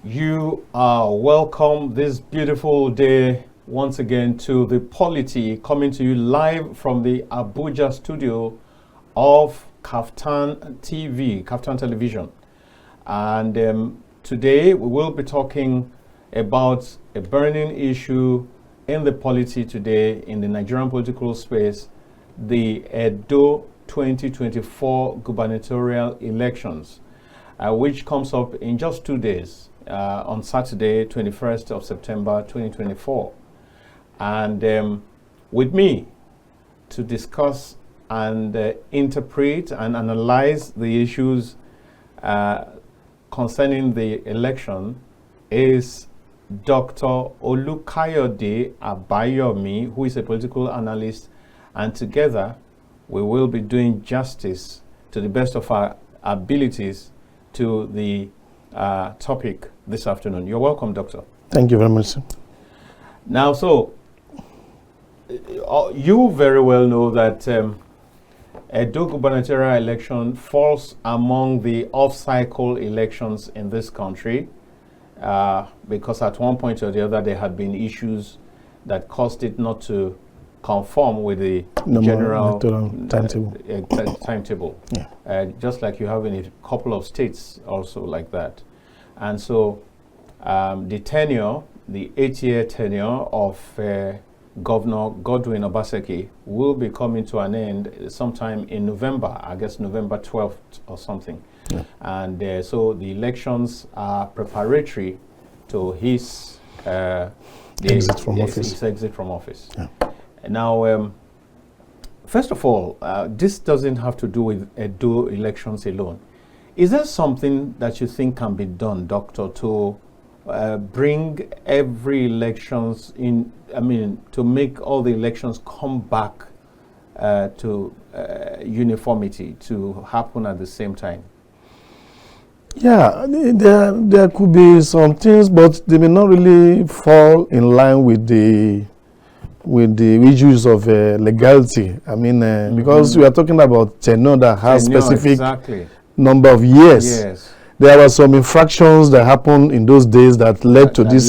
You are welcome this beautiful day once again to the Polity, coming to you live from the Abuja studio of KAFTANTV, KAFTAN Television. And today we will be talking about a burning issue in the polity today in the Nigerian political space, the EDO 2024 gubernatorial elections, which comes up in just 2 days. On Saturday, 21st of September 2024. And with me to discuss and interpret and analyze the issues concerning the election is Dr. Olukayode Abayomi, who is a political analyst, and together we will be doing justice to the best of our abilities to the topic this afternoon. You're welcome, Doctor. Thank you very much, sir. Now, so you very well know that Edo gubernatorial election falls among the off-cycle elections in this country because at one point or the other there had been issues that caused it not to conform with the general timetable. Yeah. Just like you have in a couple of states also like that. And so the 8-year tenure of Governor Godwin Obaseki will be coming to an end sometime in November, I guess November 12th or something. Yeah. And so the elections are preparatory to his exit from office. His exit from office. Yeah. Now, first of all, this doesn't have to do with Edo elections alone. Is there something that you think can be done, Doctor, to bring every elections in, to make all the elections come back to uniformity, to happen at the same time? Yeah, there could be some things, but they may not really fall in line with the issues of legality. Because we are talking about tenure that has specific number of years. Yes. There were some infractions that happened in those days that led to this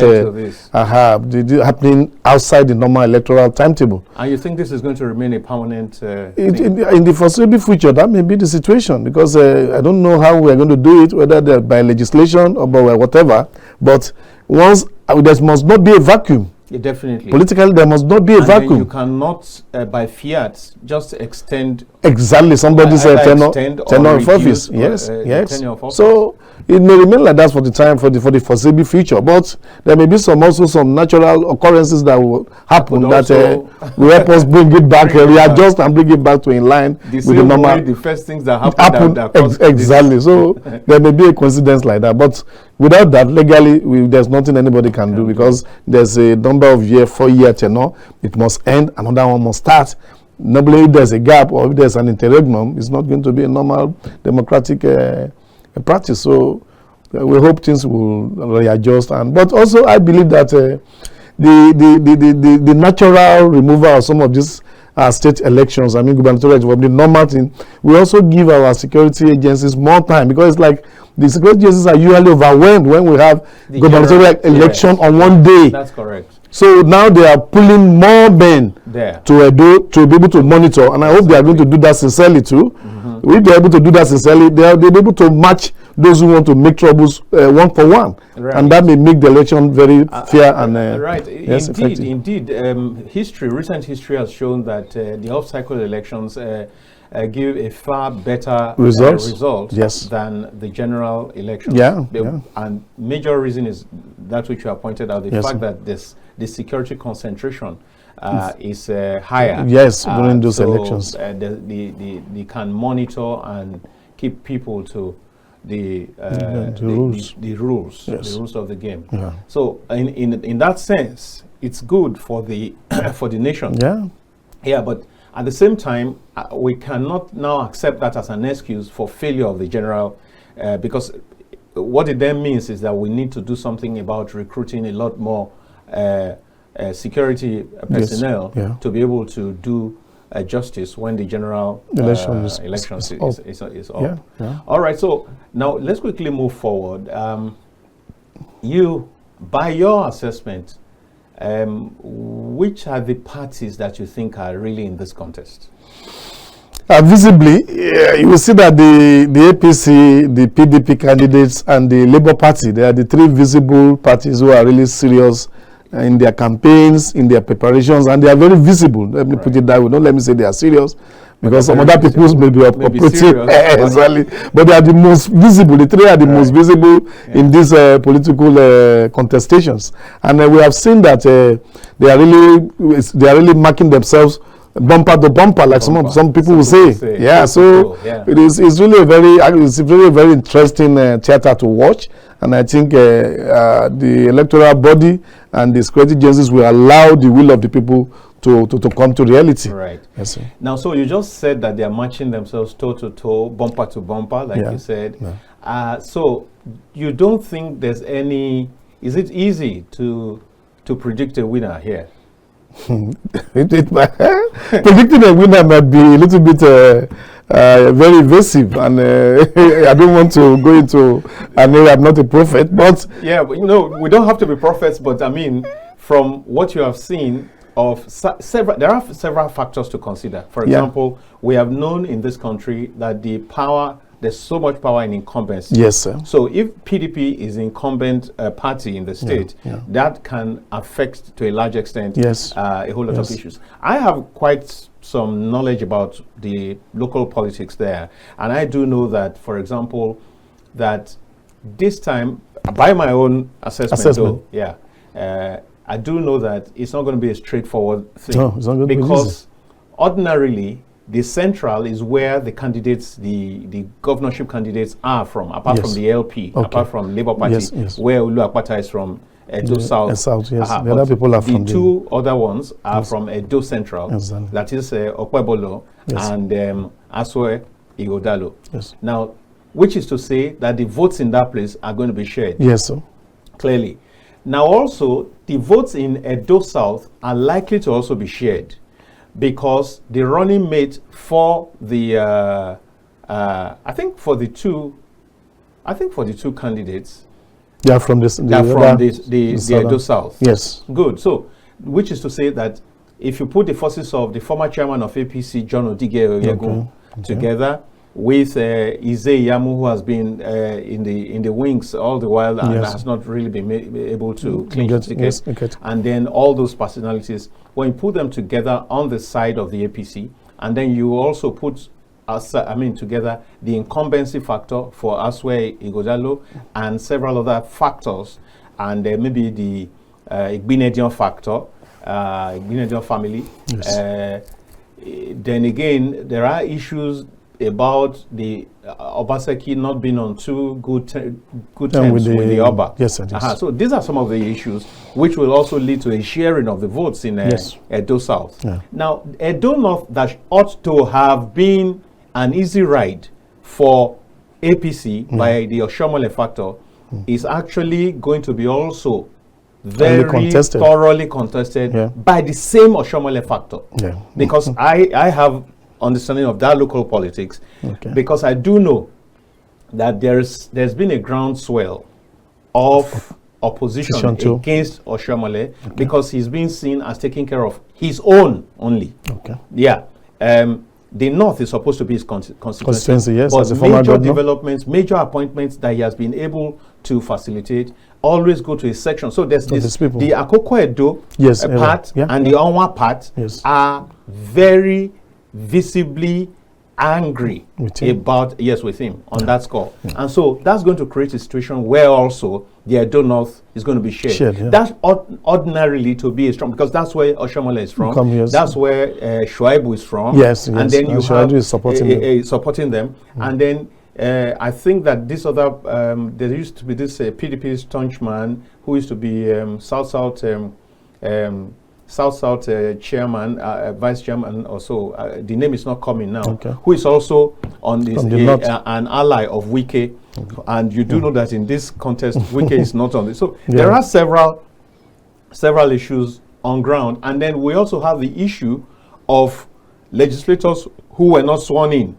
happening outside the normal electoral timetable. And you think this is going to remain a permanent in the foreseeable future? That may be the situation, because I don't know how we are going to do it, whether by legislation or by whatever. But once there must not be a vacuum. Yeah, definitely. Politically, there must not be a vacuum. You cannot, by fiat, just extend exactly somebody's tenure of office. Yes, yes. Tenure of office. So it may remain like that for the time, for the foreseeable future. But there may be some natural occurrences that will happen that will help us bring it back, readjust and bring it back to in line with the normal. The first things that happen. Exactly. So there may be a coincidence like that, but without that, legally, there's nothing anybody can do, because there's a number of 4-year tenure. It must end, another one must start. Normally, if there's a gap or if there's an interregnum, it's not going to be a normal democratic practice. So we hope things will readjust. But also, I believe that the natural removal of some of these state elections, gubernatorial, will be normal thing. We also give our security agencies more time, because it's like the security agencies are usually overwhelmed when we have the gubernatorial election on one day. That's correct. So now they are pulling more men there to be able to monitor, and I hope they are going to do that sincerely too. Mm-hmm. If they are able to do that sincerely, they'll be able to match those who want to make troubles one for one, right. And that may make the election very fair and right. Yes, indeed. Recent history has shown that the off-cycle elections give a far better result than the general elections. And major reason is that which you have pointed out, the fact that the security concentration is higher. Yes, during those elections. They can monitor and keep people to the rules of the game. Yeah. So in that sense, it's good for the for the nation. Yeah, but at the same time, we cannot now accept that as an excuse for failure of the general, because what it then means is that we need to do something about recruiting a lot more security personnel to be able to do justice when the general elections is up. All right, so now let's quickly move forward. by your assessment, which are the parties that you think are really in this contest? Visibly, you will see that the APC, the PDP candidates, and the Labour Party, they are the three visible parties who are really serious in their campaigns, in their preparations, and they are very visible. Let me put it that way. Don't let me say they are serious, because some other people may be operating exactly, but they are the most visible. The three are the most visible in these political contestations, and we have seen that they are really marking themselves bumper to bumper, like some people will say. Yeah, so it's really a very interesting theater to watch, and I think the electoral body and the security agencies will allow the will of the people to come to reality. Right. Yes, sir. Now, so you just said that they are matching themselves toe to toe, bumper to bumper, like you said. So you don't think there's any? Is it easy to predict a winner here? Predicting a winner might be a little bit very evasive, and I don't want to go into an area. I'm not a prophet, but but we don't have to be prophets. But I mean, from what you have seen of there are several factors to consider. For example, we have known in this country that there's so much power in incumbency. Yes, sir. So if PDP is incumbent party in the state, that can affect to a large extent a whole lot of issues. I have quite some knowledge about the local politics there, and I do know that, for example, that this time, by my own assessment. I do know that it's not going to be a straightforward thing. No, it's not going to be easy. Because ordinarily, the central is where the candidates, the governorship candidates are from, apart from the LP, apart from Labour Party, where Olukayode is from Edo South. The other people are from the two other ones are from Edo Central, that is Okwebolo and Aswe Igodalo. Now, which is to say that the votes in that place are going to be shared. Yes, sir. Clearly. Now also, the votes in Edo South are likely to also be shared, because the running mate for the I think for the two candidates, they are from the Edo South. Yes. Good. So, which is to say that if you put the forces of the former chairman of APC, John Odige Oyegun, together with Ize Yamu, who has been in the wings all the while and has not really been able to clinch the ticket, and then all those personalities, when you put them together on the side of the APC, and then you also put together the incumbency factor for Aswe Igodalo and several other factors, and maybe the Igbinedion factor, Igbinedion family. Then again, there are issues about the Obaseki not being on too good terms with the Oba. So these are some of the issues which will also lead to a sharing of the votes in Edo South. Now, Edo North, that ought to have been an easy ride for APC by the Oshomole factor, is actually going to be also very thoroughly contested by the same Oshomole factor. Because I have understanding of that local politics, because I do know that there's been a groundswell of opposition against Oshomole, because he's been seen as taking care of his own only. The North is supposed to be his constituency, but as a major developments, major appointments that he has been able to facilitate always go to his section. So there's the Akoko Edo part and the Onwa part are very visibly angry about with him on that score, and so that's going to create a situation where also the Edo North is going to be shared. That's ordinarily to be a strong, because that's where Oshomole is from, that's where Shuaibu is from, and then you have is supporting them. And then I think that this other there used to be this PDP staunch man who used to be South chairman, vice chairman, or so. The name is not coming now. Who is also on this an ally of Wike, and you do know that in this contest, Wike is not on this. So there are several issues on ground, and then we also have the issue of legislators who were not sworn in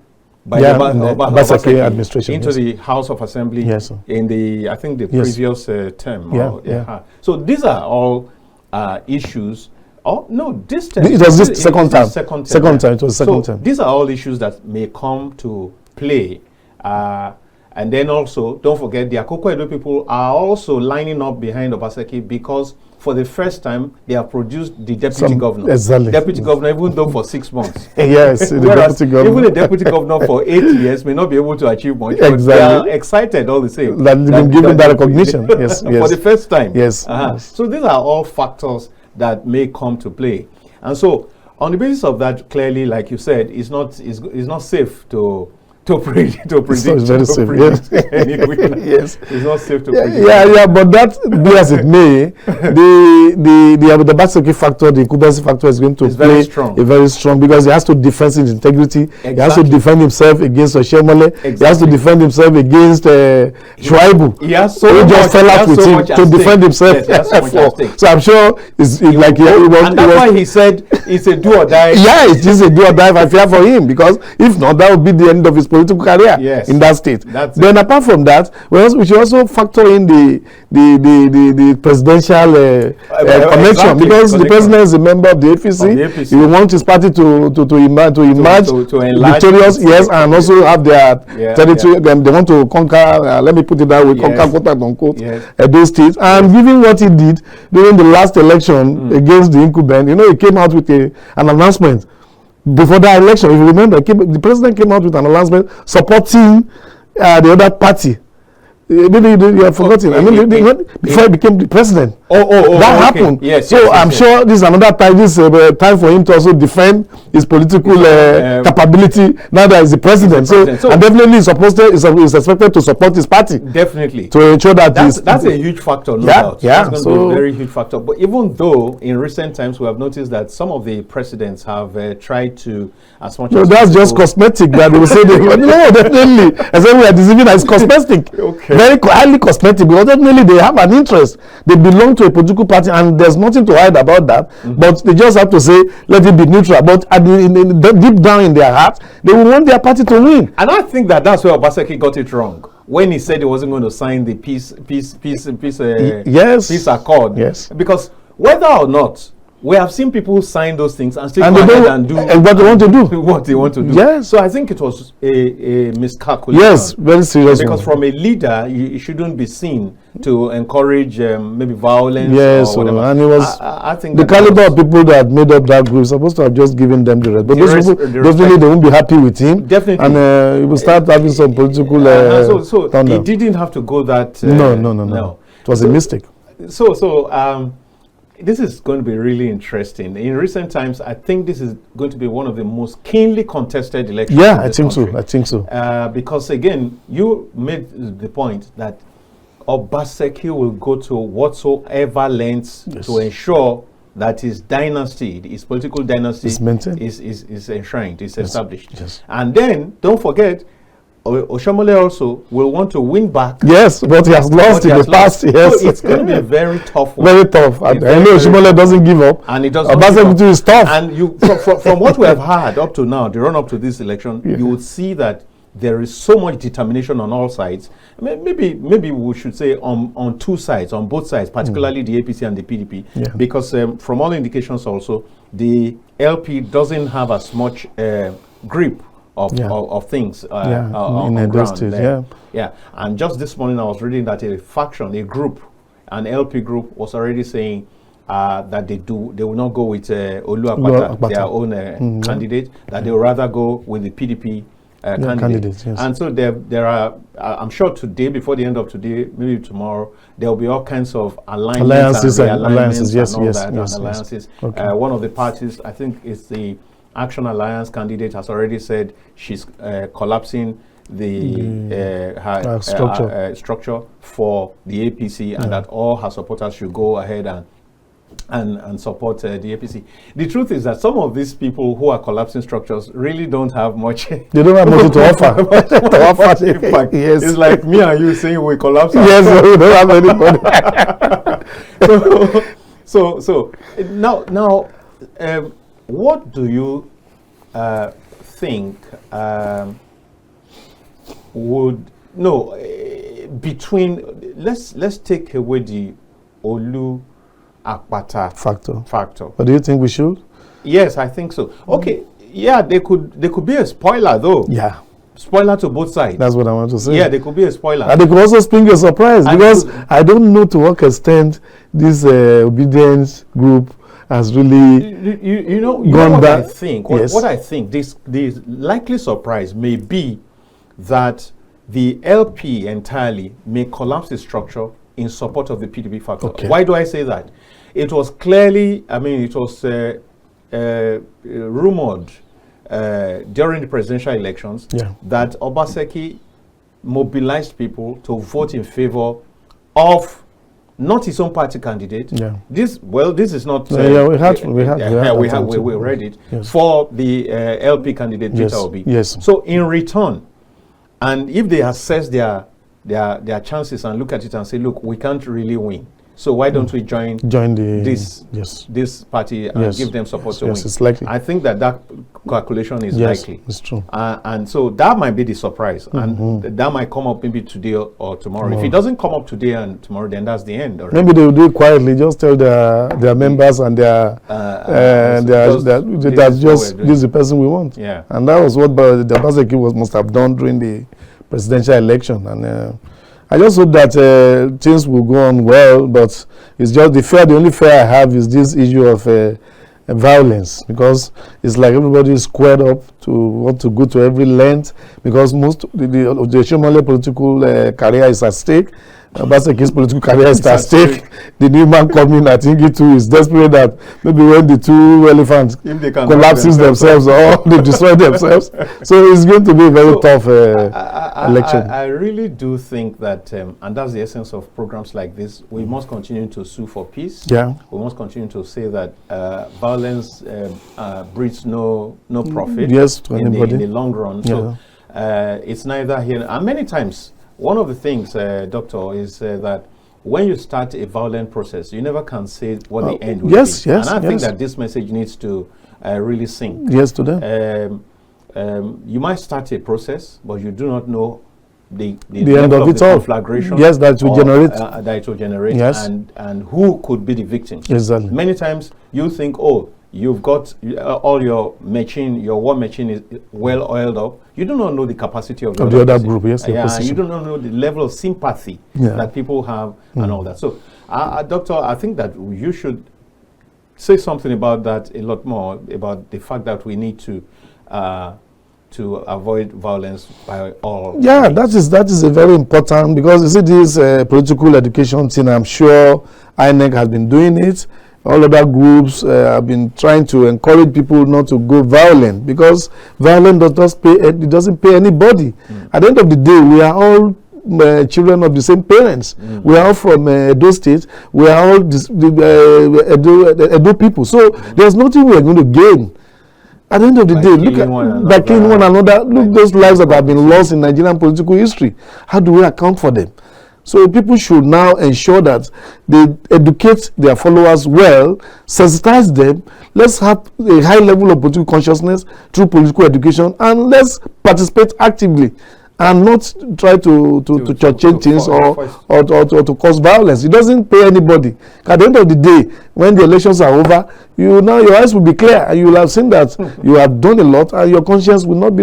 by the Obaseki administration into the House of Assembly in the, I think, the previous term. So these are all issues. Oh no, this term. It was this second time. Second time. It was second time. These are all issues that may come to play. And then also, don't forget, the Akoko Edo people are also lining up behind Obaseki because for the first time, they have produced the deputy governor. Exactly. Deputy governor, even though for 6 months. Yes, the deputy governor. Even the deputy governor for 8 years may not be able to achieve much. Exactly. But they are excited all the same. That they've been given that recognition. Yes, For the first time. Yes. So these are all factors that may come to play. And so, on the basis of that, clearly, like you said, it's not safe to predict. So it's very safe. Yes. Yes. It's not safe to predict. Yeah. But that be as it may, the Obaseki factor, the incumbency factor is going to play very strong because he has to defend his integrity. Exactly. He has to defend himself against Oshemole. Exactly. He has to defend himself against Shuaibu. He has so much, just fell out with him to defend himself. Yes, so I'm sure it's like and that's why he said it's a do or die. Yeah, it is a do or die if I fear for him, because if not, that would be the end of his political career in that state. Then apart from that, we should also factor in the presidential connection, because the president is a member of the APC. He wants his party to emerge victorious, and also have their territory. They want to conquer, let me put it that way, conquer quote unquote those states. And given what he did during the last election against the incumbent, he came out with an announcement before that election. If you remember, the president came out with an announcement supporting the other party. Maybe you have forgotten. Before he became the president. That happened. Yes, I'm sure this is another time. This is time for him to also defend his political capability now that he's the president. And definitely he's expected to support his party. Definitely. To ensure that that's a huge factor, no doubt. That's going to be a very huge factor. But even though in recent times we have noticed that some of the presidents have tried to, as much as that's just cosmetic that they will say no, definitely. I said we are deceiving as cosmetic. Very highly cosmetic, because definitely they have an interest. They belong to a political party, and there's nothing to hide about that. But they just have to say, let it be neutral. But deep down in their heart, they will want their party to win. And I think that's where Obaseki got it wrong when he said he wasn't going to sign the peace accord. Yes. Because whether or not, we have seen people sign those things and still go ahead and do what they want to do. What they want to do. Yes. So I think it was a miscalculation. Yes, very serious. Because from a leader, you shouldn't be seen to encourage maybe violence. Yes, or whatever. And it was I think the caliber of people that made up that group supposed to have just given them the rest. But those people definitely they won't be happy with him. Definitely. And he will start having some political so he didn't have to go that. No. It was a mistake. So this is going to be really interesting. In recent times, I think this is going to be one of the most keenly contested elections. Yeah, I think so. Because again, you made the point that Obaseki will go to whatsoever lengths to ensure that his dynasty, his political dynasty, is enshrined, is established. Yes. And then, don't forget, Oshemole also will want to win back. Yes, but he has lost in the past. Yes, so it's going to be a very tough one. Very tough. I know Oshemole doesn't give up, and it doesn't. Obaseki is tough. And you, from what we have heard up to now, the run up to this election, you would see that there is so much determination on all sides. Maybe we should say on two sides, on both sides, particularly the APC and the PDP, because from all indications also, the LP doesn't have as much grip of things on ground there. And just this morning I was reading that a group, an LP group, was already saying that they will not go with Olukayode, their own candidate, that they will rather go with the PDP candidate. And so there are, I'm sure today, before the end of today, maybe tomorrow, there will be all kinds of alliances. One of the parties, I think it's the Action Alliance candidate, has already said she's collapsing the structure for the APC, and that all her supporters should go ahead and support the APC. The truth is that some of these people who are collapsing structures really don't have much. They don't have much to offer. In fact, it's like me and you saying we collapse. Yes, we don't have anybody. So now. What do you think would no between let's take away the Olu Akpata factor. But do you think we should? Yes, I think so. Okay, yeah, they could be a spoiler though. Yeah. Spoiler to both sides. That's what I want to say. Yeah, they could be a spoiler. And they could also spring a surprise, because I don't know to what extent this obedience group has really you know gone what back. I think. Yes. What I think, this likely surprise may be that the LP entirely may collapse the structure in support of the PDP factor. Okay. Why do I say that? It was clearly, I mean, it was rumored during the presidential elections that Obaseki mobilized people to vote in favor of not his own party candidate. Yeah. This is not. We read it for the LP candidate Peter Obi. Yes. So in return, and if they assess their chances and look at it and say, look, we can't really win, so why don't we join this party and give them support to win? It's likely. I think that calculation is likely. It's true. And so that might be the surprise, and that might come up maybe today or tomorrow. If it doesn't come up today and tomorrow, then that's the end. Already. Maybe they will do it quietly. Just tell their members and this is the person we want. Yeah. And that was what the Obaseki must have done during the presidential election. And I just hope that things will go on well, but it's just the only fear I have is this issue of violence, because it's like everybody is squared up to want to go to every length, because most the Shomole political career is at stake. Obaseki's political career is at stake. The new man coming, I think it too is desperate that maybe when the two elephants collapses themselves or they destroy themselves. So it's going to be a very tough election. I really do think that, and that's the essence of programs like this, we must continue to sue for peace. Yeah. We must continue to say that violence breeds no profit to anybody in the long run. So it's neither here, and many times, one of the things, Doctor, is that when you start a violent process, you never can say what the end will be. And I think that this message needs to really sink. Yes, to them. You might start a process, but you do not know the end of it all. Conflagration. Yes, that will generate. That it will generate. Yes. And who could be the victim. Exactly. Many times you think, oh, you've got all your war machine is well oiled up. You do not know the capacity of the other group. Yes, you do not know the level of sympathy that people have and all that. So, Doctor, I think that you should say something about that a lot more, about the fact that we need to avoid violence by all. Yeah, that is a very important, because you see this political education thing. I'm sure INEC has been doing it. All other groups have been trying to encourage people not to go violent, because violence doesn't pay anybody. At the end of the day, we are all children of the same parents. We are all from Edo State. We are all Edo people. So there's nothing we are going to gain. At the end of the day, look at killing one another. Look, those lives that have been lost in Nigerian political history. How do we account for them? So people should now ensure that they educate their followers well, sensitize them. Let's have a high level of political consciousness through political education, and let's participate actively and not try to change things or to cause violence. It doesn't pay anybody. At the end of the day, when the elections are over, your eyes will be clear, and you will have seen that you have done a lot, and your conscience will not be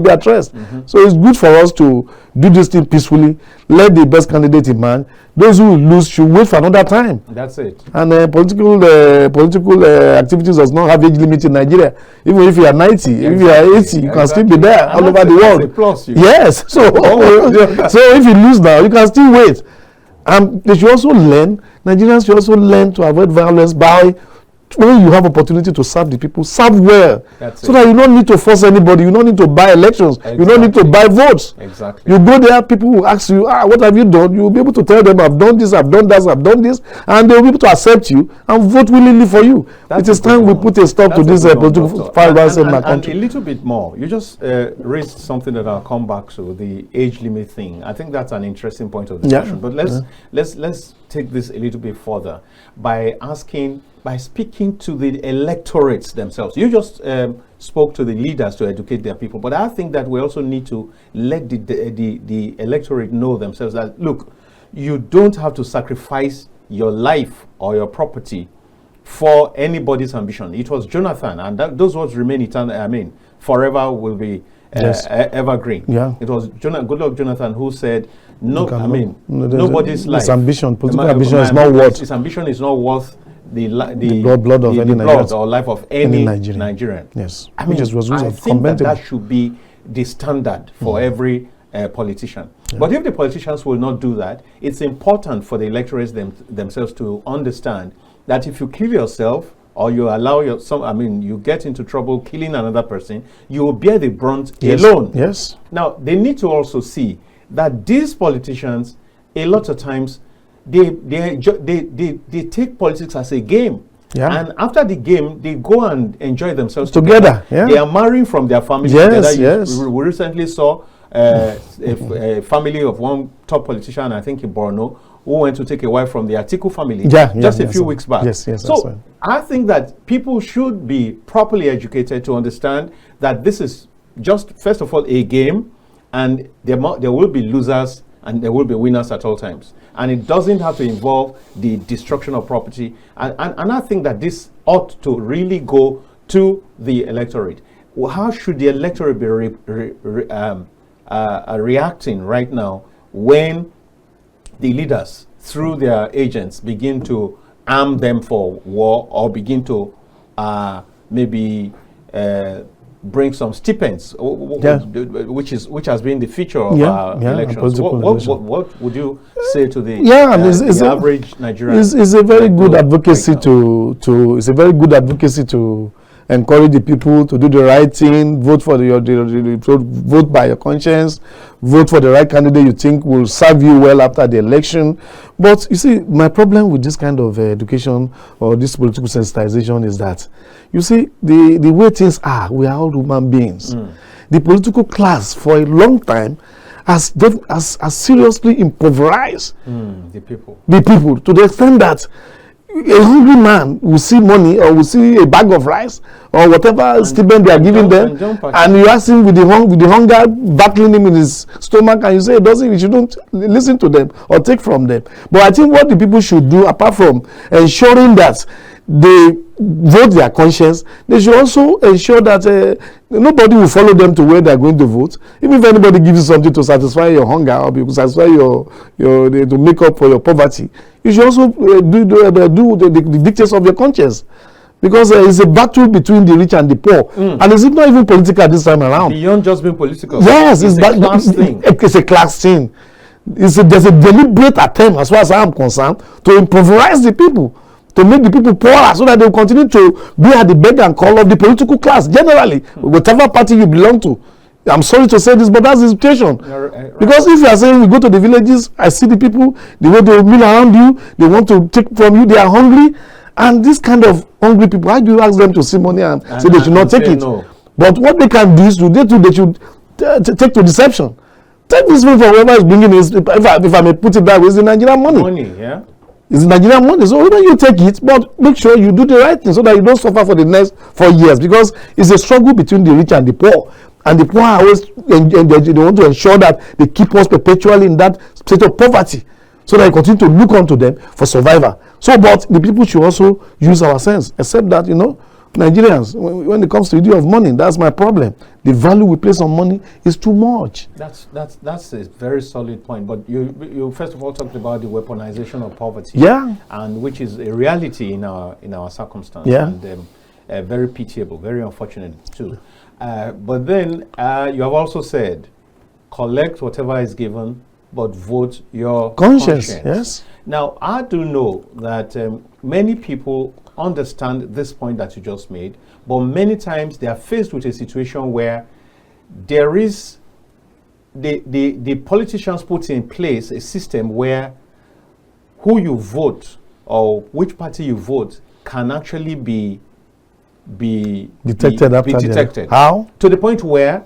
at rest. So it's good for us to do this thing peacefully. Let the best candidate emerge. Those who lose should wait for another time. That's it. And political activities does not have age limit in Nigeria. Even if you are 90, if you are 80, you can still be there all over the world. Plus, yes. So if you lose now, you can still wait. They should also learn. Nigerians should also learn to avoid violence by, when you have opportunity to serve the people, serve well. So that you don't need to force anybody. You don't need to buy elections. You don't need to buy votes. Exactly. You go there, people will ask you, what have you done? You will be able to tell them, I've done this, I've done that, I've done this, and they will be able to accept you and vote willingly for you. It is time we put a stop to this political violence in my country. And a little bit more. You just raised something that I'll come back to, the age limit thing. I think that's an interesting point of discussion. But let's take this a little bit further by speaking to the electorates themselves. You just spoke to the leaders to educate their people, but I think that we also need to let the electorate know themselves that, look, you don't have to sacrifice your life or your property for anybody's ambition. It was Jonathan, and those words remain eternal. I mean, forever will be evergreen. Yeah. It was Goodluck Jonathan who said, "No, I mean, nobody's life. His ambition, political ambition, is not worth. His ambition is not worth the blood of any Nigerian or life of any Nigerian." Yes, I mean, I think that should be the standard for every politician. Yeah. But if the politicians will not do that, it's important for the electorates themselves to understand that if you kill yourself or you allow you get into trouble killing another person, you will bear the brunt alone. Yes. Now, they need to also see that these politicians, a lot of times, they take politics as a game. Yeah. And after the game, they go and enjoy themselves together. Yeah. They are marrying from their families together. Yes. We recently saw a family of one top politician, I think in Borno, who went to take a wife from the Atiku family just a few weeks back. Yes, so I think that people should be properly educated to understand that this is just, first of all, a game, and there will be losers and there will be winners at all times. And it doesn't have to involve the destruction of property. And I think that this ought to really go to the electorate. How should the electorate be reacting right now when the leaders, through their agents, begin to arm them for war, or begin to maybe bring some stipends, which has been the feature of our elections. What would you say to the average Nigerian? It's a very good advocacy it's a very good advocacy to encourage the people to do the right thing, vote for vote by your conscience, vote for the right candidate you think will serve you well after the election. But you see, my problem with this kind of education or this political sensitization is that, you see, the way things are, we are all human beings. The political class for a long time has seriously impoverished the people to the extent that a hungry man will see money or will see a bag of rice or whatever stipend they are giving them, and you ask him with the hunger battling him in his stomach, and you say you shouldn't listen to them or take from them. But I think what the people should do, apart from ensuring that they vote their conscience, they should also ensure that nobody will follow them to where they are going to vote. Even if anybody gives you something to satisfy your hunger or to satisfy to make up for your poverty, you should also do the dictates of your conscience, because it's a battle between the rich and the poor, and it's not even political this time around. Beyond just being political, yes, it's a class thing. It's a class thing. There's a deliberate attempt, as far as I am concerned, to impoverize the people, to make the people poorer, so that they will continue to be at the beck and call of the political class generally, whatever party you belong to. I'm sorry to say this, but that's the situation. Right. Because if you are saying we go to the villages, I see the people, the way they mill around you, they want to take from you, they are hungry. And this kind of hungry people, how do you ask them to see money and say they should not take it? No. But what they can do is they should take to deception. Take this money from whoever is bringing it. If I may put it that way, it's the Nigerian money. It's Nigerian money. So when you take it, but make sure you do the right thing so that you don't suffer for the next 4 years, because it's a struggle between the rich and the poor. And the poor are always, they want to ensure that they keep us perpetually in that state of poverty, so that we continue to look onto them for survival. So, but the people should also use our sense, except that, Nigerians, when it comes to the idea of money, that's my problem. The value we place on money is too much. That's a very solid point. But you first of all talked about the weaponization of poverty, and which is a reality in our circumstance, and very pitiable, very unfortunate too. But then you have also said, collect whatever is given, but vote your conscience. Yes. Now, I do know that many people understand this point that you just made, but many times they are faced with a situation where there is the politicians put in place a system where who you vote or which party you vote can actually be detected. How? To the point where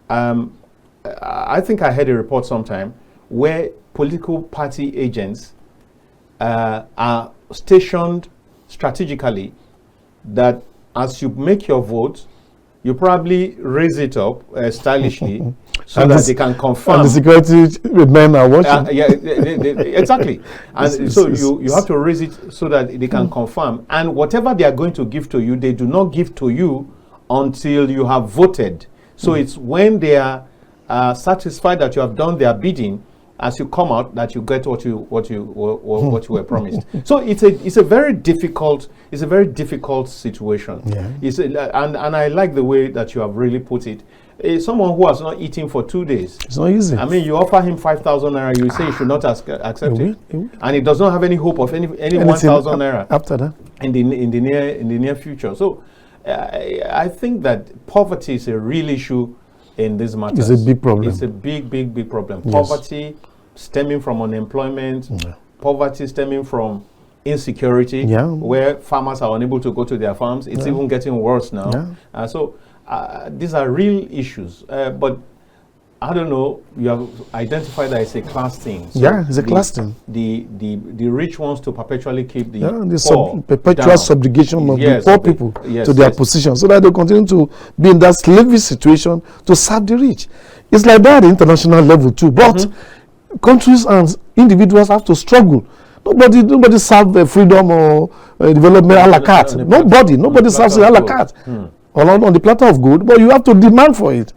I think I heard a report sometime where political party agents are stationed strategically, that as you make your vote, you probably raise it up stylishly so that they can confirm. And the security men are watching. Exactly. And so you have to raise it so that they can confirm. And whatever they are going to give to you, they do not give to you until you have voted. So it's when they are satisfied that you have done their bidding, as you come out, that you get what you were promised. So it's a very difficult situation. Yeah. And I like the way that you have really put it. Someone who has not eaten for 2 days. It's not easy. I mean, you offer him 5,000 naira, you say he should not accept it, and he does not have any hope of any 1,000 naira after that in the near future. So I think that poverty is a real issue in this matter. It's a big problem. It's a big problem. Yes. Poverty stemming from unemployment, poverty stemming from insecurity, where farmers are unable to go to their farms. It's even getting worse now. So these are real issues. But I don't know, you have identified that it's a class thing. So it's a class thing. The rich wants to perpetually keep the poor perpetual down. Subjugation of the poor people to their position, so that they continue to be in that slavery situation to serve the rich. It's like that at the international level too. But countries and individuals have to struggle. Nobody serves freedom or development a la carte. Nobody serves it a la carte on the platter of gold, but you have to demand for it.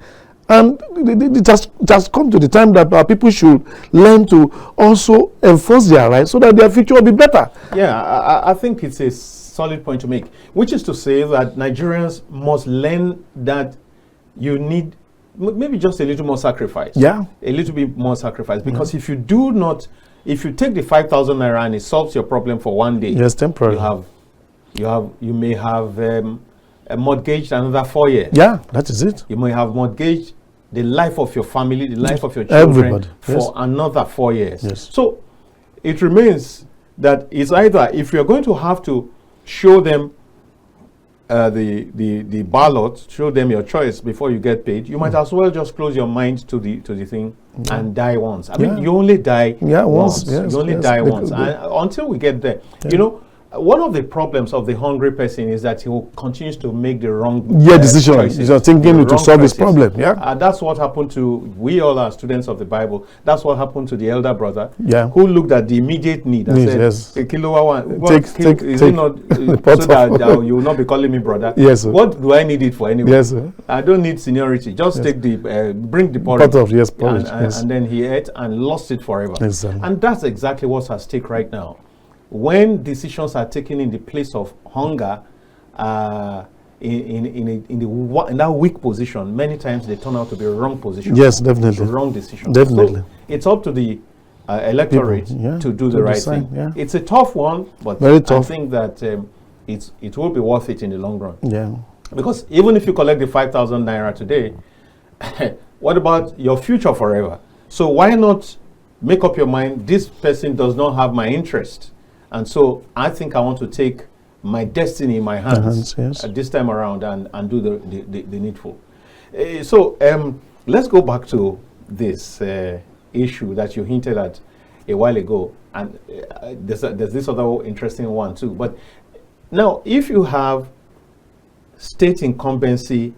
And it has come to the time that our people should learn to also enforce their rights so that their future will be better. Yeah, I think it's a solid point to make, which is to say that Nigerians must learn that you need maybe just a little more sacrifice. Yeah. A little bit more sacrifice. Because if you take the 5,000 naira and it solves your problem for 1 day, yes, temporary. You may have mortgaged another 4 years. Yeah, that is it. You may have mortgaged the life of your family, the life of your children for another 4 years. Yes. So it remains that it's either, if you're going to have to show them the ballot, show them your choice before you get paid, you might as well just close your mind to the thing and die once. I mean, you only die once. Yes, you only die once. And until we get there, you know, one of the problems of the hungry person is that he will continues to make the wrong decision. He's not thinking to solve his problem. That's what happened to, we all are students of the Bible. That's what happened to the elder brother who looked at the immediate need and said, take it not so that you will not be calling me brother. Yes, sir. What do I need it for anyway? Yes, sir. I don't need seniority. Just take bring the porridge. Porridge. And then he ate and lost it forever. Yes, and that's exactly what's at stake right now. When decisions are taken in the place of hunger, in that weak position, many times they turn out to be a wrong position. Yes, definitely. Wrong decision. Definitely. So it's up to the electorate to do the right thing. Yeah. It's a tough one, but very tough. I think that it will be worth it in the long run. Yeah. Because even if you collect the 5,000 naira today, what about your future forever? So why not make up your mind, this person does not have my interest. And so I think I want to take my destiny in my hands at this time around and do the needful. So let's go back to this issue that you hinted at a while ago. And there's this other interesting one too. But now, if you have state incumbency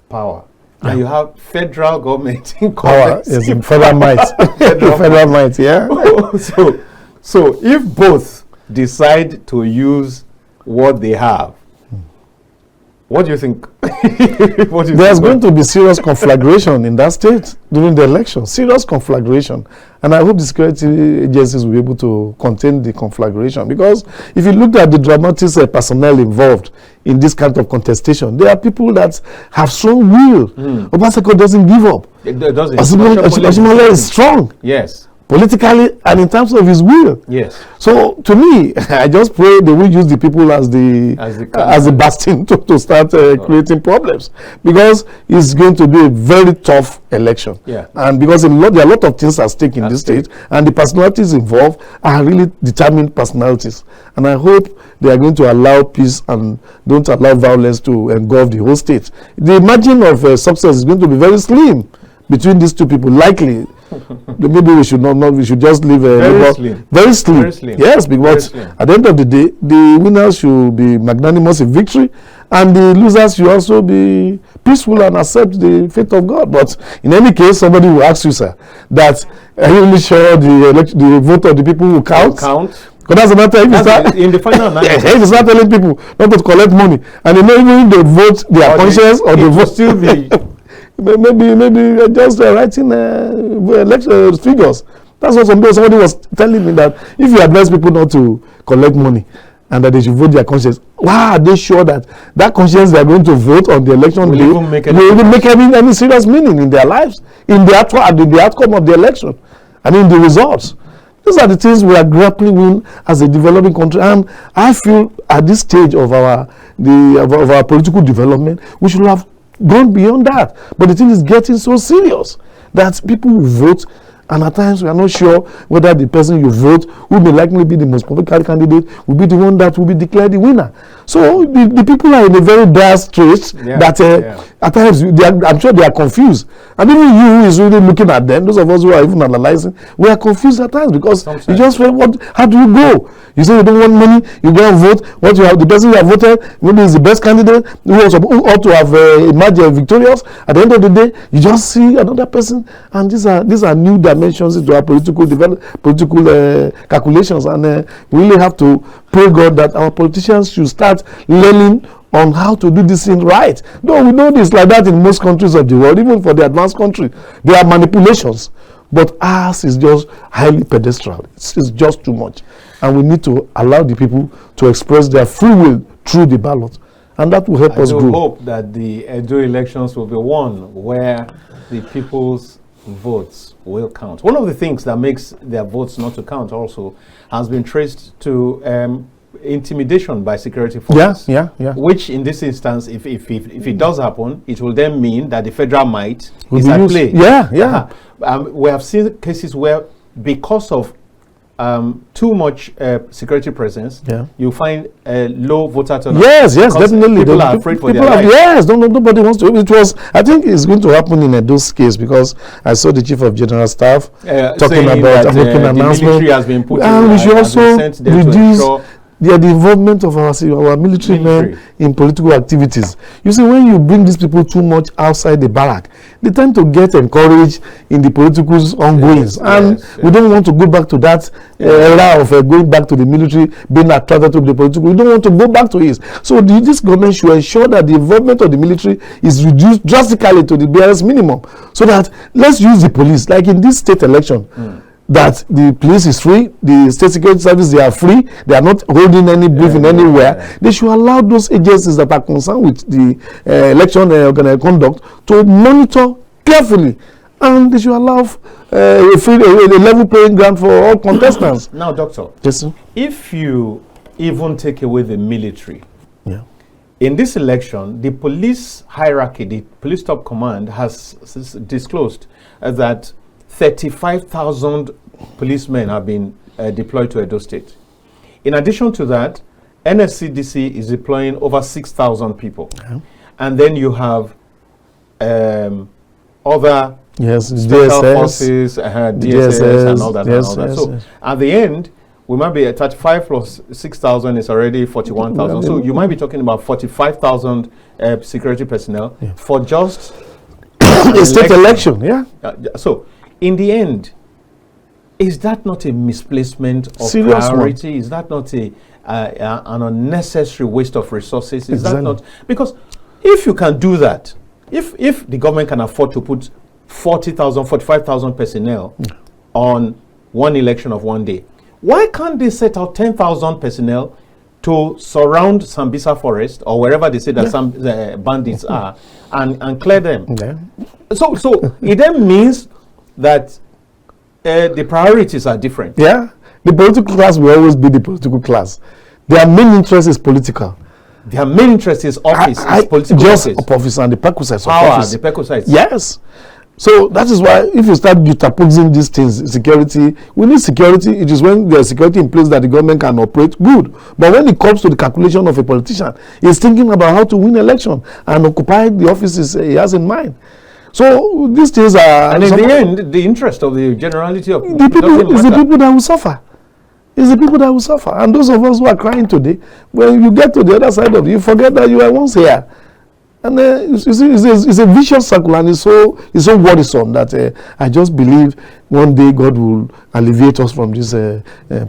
power, and you have federal government incumbency power, federal might. Federal might, yeah. So if both decide to use what they have, what do you think? There's going to be serious conflagration in that state during the election. Serious conflagration. And I hope the security agencies will be able to contain the conflagration. Because if you look at the dramatic personnel involved in this kind of contestation, there are people that have strong will. Obasanjo doesn't give up. It doesn't. Obasanjo is strong. Yes. Politically and in terms of his will. Yes. So to me, I just pray they will use the people as the bastion to start creating problems, because it's going to be a very tough election. Yeah. And because there are a lot of things at stake in this state, and the personalities involved are really determined personalities. And I hope they are going to allow peace and don't allow violence to engulf the whole state. The margin of success is going to be very slim between these two people, likely. Maybe we should not we should just leave very slim. Very slim. Very slim. Yes, because at the end of the day, the winners should be magnanimous in victory, and the losers should also be peaceful and accept the fate of God. But in any case, somebody will ask you, sir, that are you really sure the vote of the people will count? Because that's another thing. In the final analysis. If you start telling people not to collect money, and they know even they vote their conscience or they vote still be maybe just writing election figures. That's what somebody was telling me, that if you advise people not to collect money and that they should vote their conscience, wow, are they sure that conscience they are going to vote on the election day will even make any serious meaning in their lives, in the outcome of the election, and in the results? These are the things we are grappling with as a developing country, and I feel at this stage of our political development, we should have gone beyond that. But the thing is getting so serious that people will vote, and at times we are not sure whether the person you vote, who may likely be the most popular candidate, will be the one that will be declared the winner. So the people are in a very dire strait that at times I'm sure they are confused. And even you who is really looking at them, those of us who are even analyzing, we are confused at times, because you just feel, how do you go? You say you don't want money, you go and vote. The person you have voted maybe is the best candidate who ought to have emerged victorious. At the end of the day, you just see another person, and these are new dimensions into our political calculations, and we really have to pray God that our politicians should start learning on how to do this thing right. No, we know this like that in most countries of the world, even for the advanced country. There are manipulations, but ours is just highly pedestrian. It's just too much. And we need to allow the people to express their free will through the ballot. And that will help us grow. I hope that the EDO elections will be one where the people's votes will count. One of the things that makes their votes not to count also has been traced to intimidation by security forces. Yeah. Which in this instance, if it does happen, it will then mean that the federal might is at play. Yeah. We have seen cases where, because of too much security presence, you find low voter turnout. Yes, definitely. People are afraid for their lives. Yes, nobody wants to. I think it's going to happen in those cases, because I saw the Chief of General Staff talking about making an announcement. The military has been put and we should also reduce the involvement of our military men in political activities. You see, when you bring these people too much outside the barrack, they tend to get encouraged in the political ongoings. We don't want to go back to that era of going back to the military, being attracted to the political. We don't want to go back to it. So this government should ensure that the involvement of the military is reduced drastically to the barest minimum, so that, let's use the police, like in this state election, that the police is free, the state security service, they are free, they are not holding any briefing anywhere. They should allow those agencies that are concerned with the election conduct to monitor carefully, and they should allow a level playing ground for all contestants. Now, Doctor, yes, sir? If you even take away the military, in this election, the police hierarchy, the police top command has disclosed that 35,000 policemen have been deployed to Edo State. In addition to that, NSCDC is deploying over 6,000 people. And then you have other special forces, DSS, and all that. So at the end, we might be at 35 plus 6,000 is already 41,000. So you might be talking about 45,000 security personnel for just a state election. So in the end, is that not a misplacement of Serious priority? Is that not an unnecessary waste of resources? Is that not? Because if you can do that, if the government can afford to put 40,000, 45,000 personnel on one election of one day, why can't they set out 10,000 personnel to surround Sambisa Forest or wherever they say that some bandits are and clear them? So it then means that the priorities are different. The political class will always be the political class. Their main interest is political. Their main interest is office, is political just office. Office and the perquisites of power, office. the perquisites. Yes. So that is why if you start juxtaposing these things, security, we need security. It is when there is security in place that the government can operate good. But when it comes to the calculation of a politician, he's thinking about how to win election and occupy the offices he has in mind. So these things are... And in the end, the interest of the generality of the people is the people that will suffer. It's the people that will suffer. And those of us who are crying today, when you get to the other side of it, you forget that you were once here. And it's a vicious circle, and it's so worrisome that I just believe one day God will alleviate us from these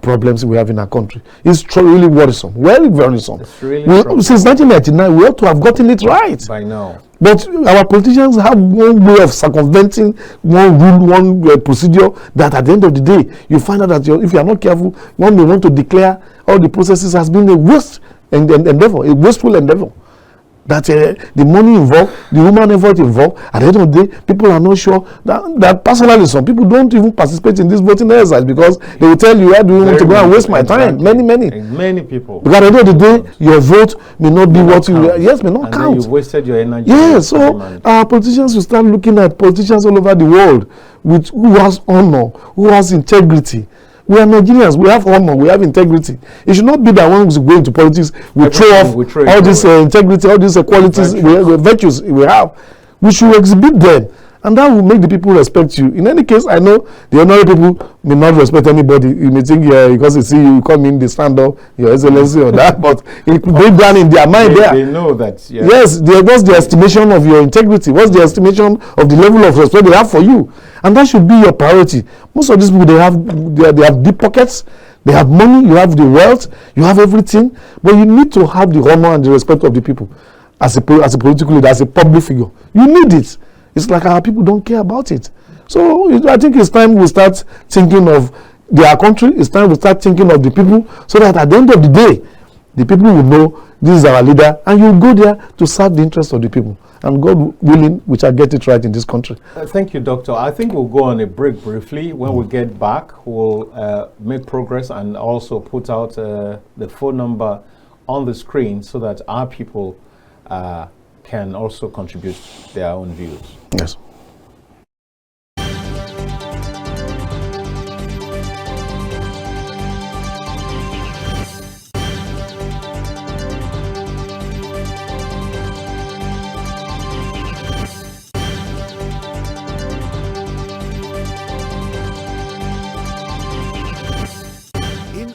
problems we have in our country. It's really worrisome, very worrisome. It's really since 1999, we ought to have gotten it right by now. But our politicians have one way of circumventing one rule, one procedure, that at the end of the day, you find out that if you are not careful, one may want to declare all the processes has been a waste endeavor, a wasteful endeavor. That the money involved, the human effort involved, at the end of the day, people are not sure. That personally, some people don't even participate in this voting exercise because they will tell you, why do you want to go and waste my time? Many people. Because at the end of the day, your vote may not be what you... Yes, may not count. And you wasted your energy. Yes, so our politicians will start looking at politicians all over the world who has honor, who has integrity. We are Nigerians. We have honor. We have integrity. It should not be that when we go into politics, we throw off all this integrity, all these qualities, virtues we have. We should exhibit them, and that will make the people respect you. In any case, I know the ordinary people may not respect anybody. You may think because they see you come in, they stand up, Your Excellency, or that, but it could be done in their mind there. They know that. Yeah. Yes, what's the estimation of your integrity? What's the estimation of the level of respect they have for you? And that should be your priority. Most of these people, they have deep pockets, they have money, you have the wealth, you have everything, but you need to have the honor and the respect of the people as a political leader, as a public figure. You need it. It's like our people don't care about it. So I think it's time we start thinking of their country. It's time we start thinking of the people, so that at the end of the day, the people will know this is our leader, and you go there to serve the interest of the people. And God willing, we shall get it right in this country. Thank you, Doctor. I think we'll go on a break briefly. When we get back, we'll make progress and also put out the phone number on the screen so that our people can also contribute their own views. Yes.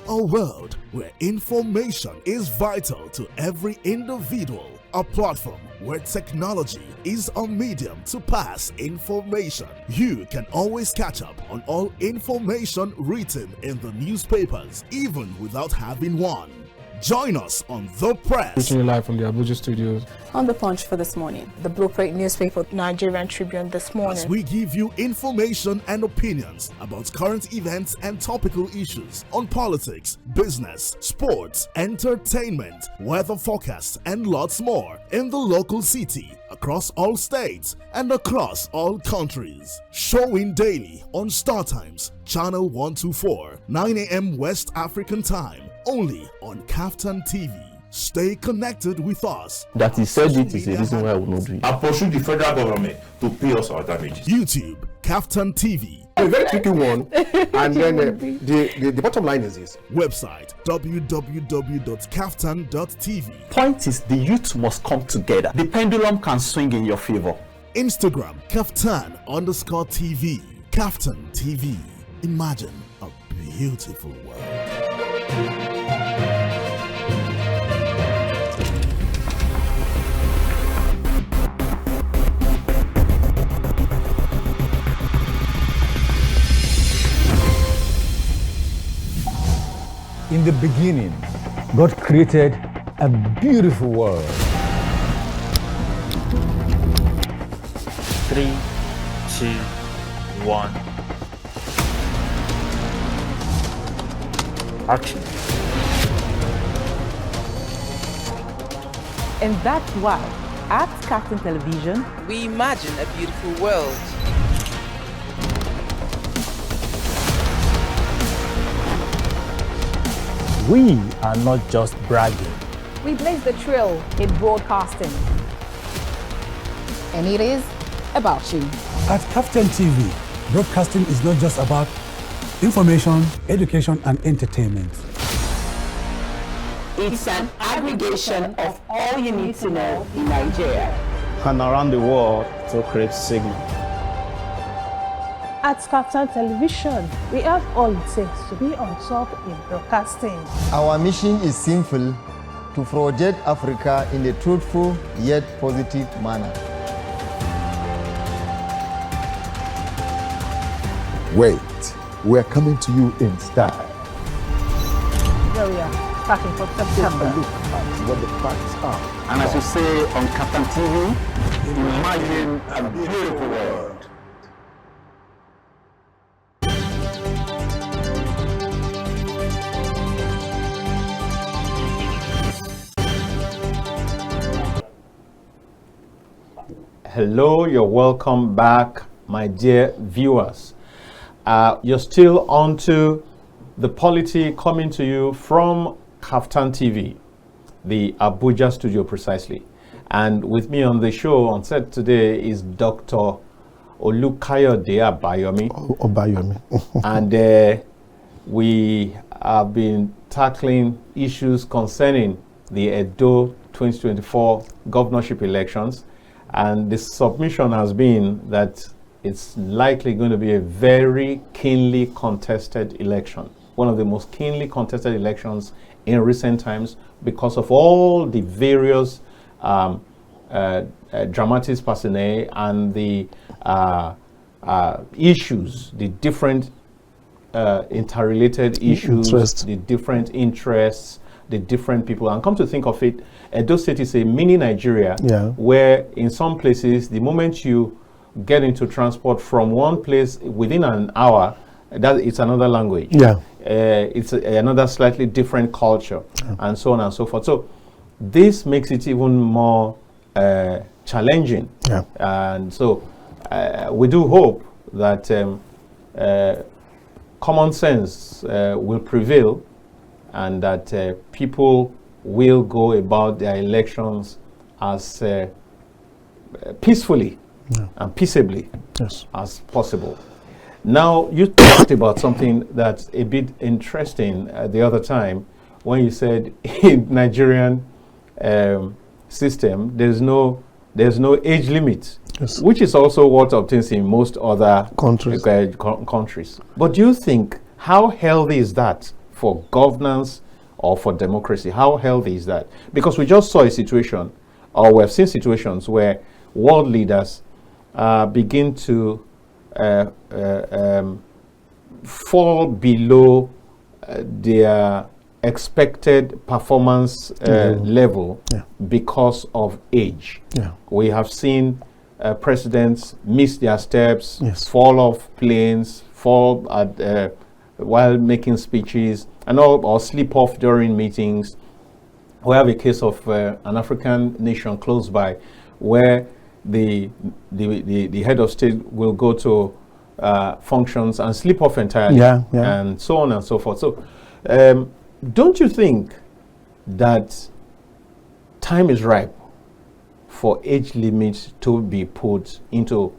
A world where information is vital to every individual, a platform where technology is a medium to pass information. You can always catch up on all information written in the newspapers, even without having one. Join us on The Press. Reaching you live from the Abuja studios. On The Punch for this morning. The Blueprint newspaper. Nigerian Tribune this morning. As we give you information and opinions about current events and topical issues on politics, business, sports, entertainment, weather forecasts, and lots more in the local city, across all states, and across all countries. Showing daily on Startimes, channel 124, 9 a.m. West African time, only on KAFTANTV. Stay connected with us. That he said it is a reason why I will not do it. I pursue the federal government to pay us our damages. YouTube, KAFTANTV. A very tricky one, and then the bottom line is this. Website www.kaftan.tv. Point is, the youth must come together. The pendulum can swing in your favor. Instagram, KAFTAN_TV. KAFTAN TV. Imagine a beautiful world. In the beginning, God created a beautiful world. 3, 2, 1. Action. And that's why, at KAFTAN Television, we imagine a beautiful world. We are not just bragging. We blaze the trail in broadcasting. And it is about you. At KAFTAN TV, broadcasting is not just about information, education, and entertainment. It's an aggregation of all you need to know in Nigeria and around the world still creates signal. At KAFTAN Television, we have all it takes to be on top in broadcasting. Our mission is simple: to project Africa in a truthful yet positive manner. Wait, we're coming to you in style. Here we are, starting from September. Look at what the facts are. And as you say on KAFTAN TV, imagine a beautiful world. Hello, you're welcome back, my dear viewers. You're still on to the Polity, coming to you from KAFTAN TV, the Abuja studio precisely. And with me on the show on set today is Dr. Olukayode Abayomi. Abayomi. And we have been tackling issues concerning the EDO 2024 governorship elections. And the submission has been that it's likely going to be a very keenly contested election. One of the most keenly contested elections in recent times because of all the various dramatis personae and the issues, the different interrelated issues, the different interests, the different people. And come to think of it, Edo State is a mini Nigeria, where in some places, the moment you get into transport from one place within an hour, that it's another language. It's another slightly different culture, and so on and so forth. So this makes it even more challenging. And so we do hope that common sense will prevail, and that people will go about their elections as peacefully and peaceably as possible. Now, you talked about something that's a bit interesting the other time when you said in Nigerian system there's no age limit, which is also what obtains in most other countries. But do you think, how healthy is that for governance or for democracy? How healthy is that? Because we just saw a situation, or we have seen situations where world leaders begin to fall below their expected performance level because of age. We have seen presidents miss their steps, fall off planes, fall at while making speeches, and all, or slip off during meetings. We have a case of an African nation close by, where the head of state will go to functions and slip off entirely, and so on and so forth. So, don't you think that time is ripe for age limits to be put into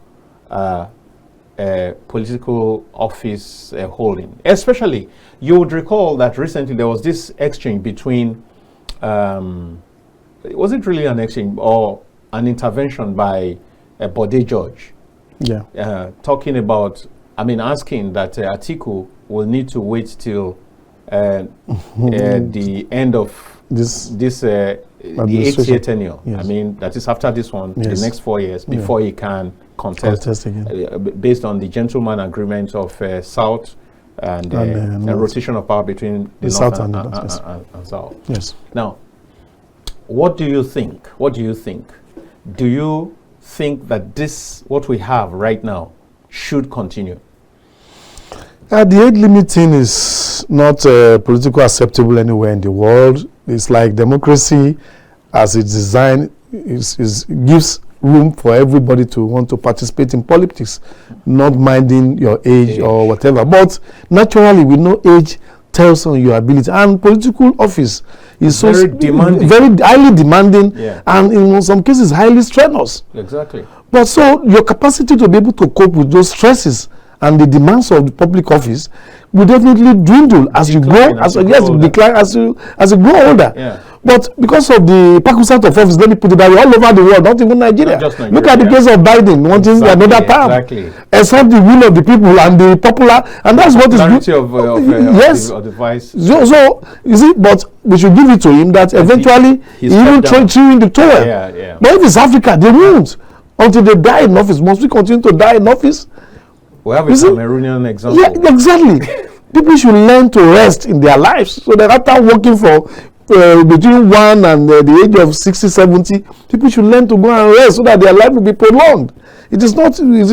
political office holding? Especially, you would recall that recently there was this exchange between, was it really an exchange or an intervention by a Bode judge? Talking about, asking that Atiku will need to wait till the end of this the 8th-year tenure. That is after this one, the next 4 years, before he can contest again. Based on the gentleman agreement of South and rotation of power between the North and South. Now, what do you think? Do you think that this, what we have right now, should continue? The age limit thing is not politically acceptable anywhere in the world. It's like democracy, as it's designed, gives room for everybody to want to participate in politics, not minding your age or whatever. But naturally, we know age tells on your ability, and political office is very demanding, very highly demanding, and in some cases highly strenuous. But so your capacity to be able to cope with those stresses and the demands of the public office will definitely dwindle as you grow, decline as you grow older. But because of the pacuset of office, let me put it that way, all over the world, not even Nigeria. Look at the case of Biden wanting another term. Exactly. Except the will of the people and the popular, and that's what is good. Yes. Of the vice. So you see, but we should give it to him that eventually he even chewing the towel. But if it's Africa, they won't until they die in office. Must we continue to die in office? We have a Cameroonian example. Yeah, exactly. People should learn to rest in their lives so that after working for between 1 and the age of 60, 70, people should learn to go and rest so that their life will be prolonged. It is not, you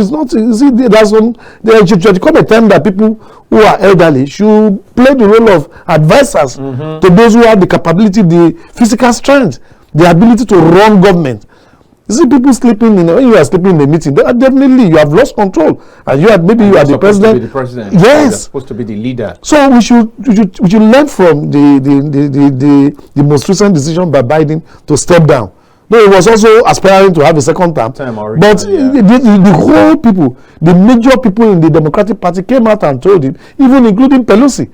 see, there should come a time that people who are elderly should play the role of advisors to those who have the capability, the physical strength, the ability to run government. You see people sleeping when you are sleeping in the meeting, definitely you have lost control, and you are the president. To be the president. Yes, you're supposed to be the leader. So we should learn from the most recent decision by Biden to step down. Though he was also aspiring to have a second term, but the whole people, the major people in the Democratic Party came out and told him, even including Pelosi,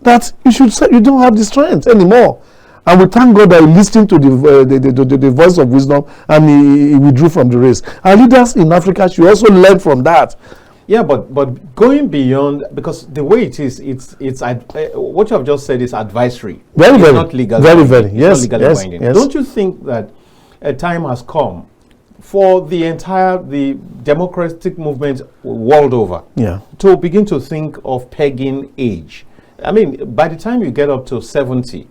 that you don't have the strength anymore. And we thank God that he listened to the voice of wisdom and he withdrew from the race. Our leaders in Africa should also learn from that. Yeah, but going beyond, because the way it is, it's what you have just said is advisory. It's not legal. Yes. Don't you think that a time has come for the democratic movement world over to begin to think of pegging age? I mean, by the time you get up to 70,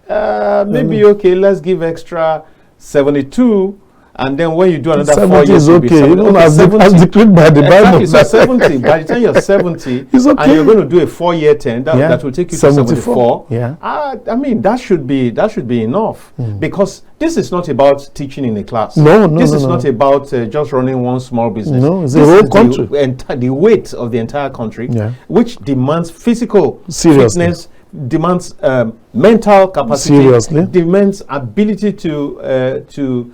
maybe okay, let's give extra 72, and then when you do another 4 years, okay. Even as decreed by the Bible. Exactly. So 70. By the time you're 70, and you're going to do a 4-year term, that will take you to 74. I mean, that should be enough, because this is not about teaching in a class. This is not about just running one small business. No, it's the whole country. The weight of the entire country, which demands physical fitness, demands mental capacity, demands ability to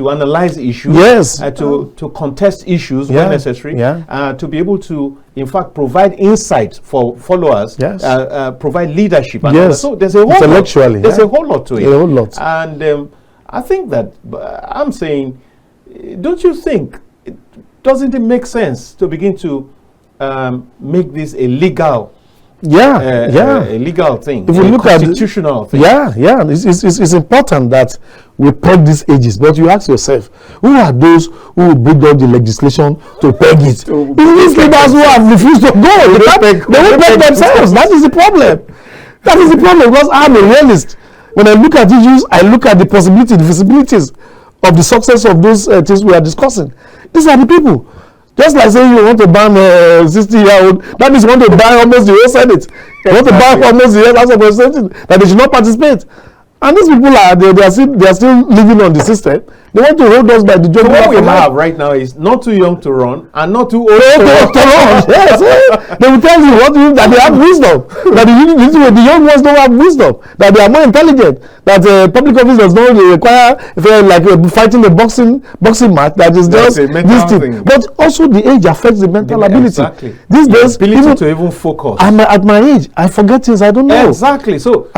analyze issues, to contest issues when necessary, to be able to, in fact, provide insight for followers, provide leadership. And so there's a whole lot. There's a whole lot to it. And I think that I'm saying, don't you think, doesn't it make sense to begin to make this a legal? A legal thing, if you look constitutional at thing. It's important that we peg these ages, but you ask yourself, who are those who bring up the legislation to peg it? These leaders who have refused to go, they won't peg themselves. That is the problem. That is the problem, because I'm a realist. When I look at issues, I look at the possibility, the feasibilities of the success of those things we are discussing. These are the people. Just like saying you want to ban a 60-year-old, that means you want to ban almost the whole Senate. You want to ban almost the House of Representatives, that they should not participate. And these people are still living on the system. They want to hold us by the job. So what we have right now is not too young to run and not too old to run. Yes, they will tell you that they have wisdom. That the young ones don't have wisdom. That they are more intelligent. That public office does not require fighting the boxing match. That is just this thing. But also the age affects the mental ability. Exactly. These days, ability to even focus. At my age, I forget things I don't know. Exactly. So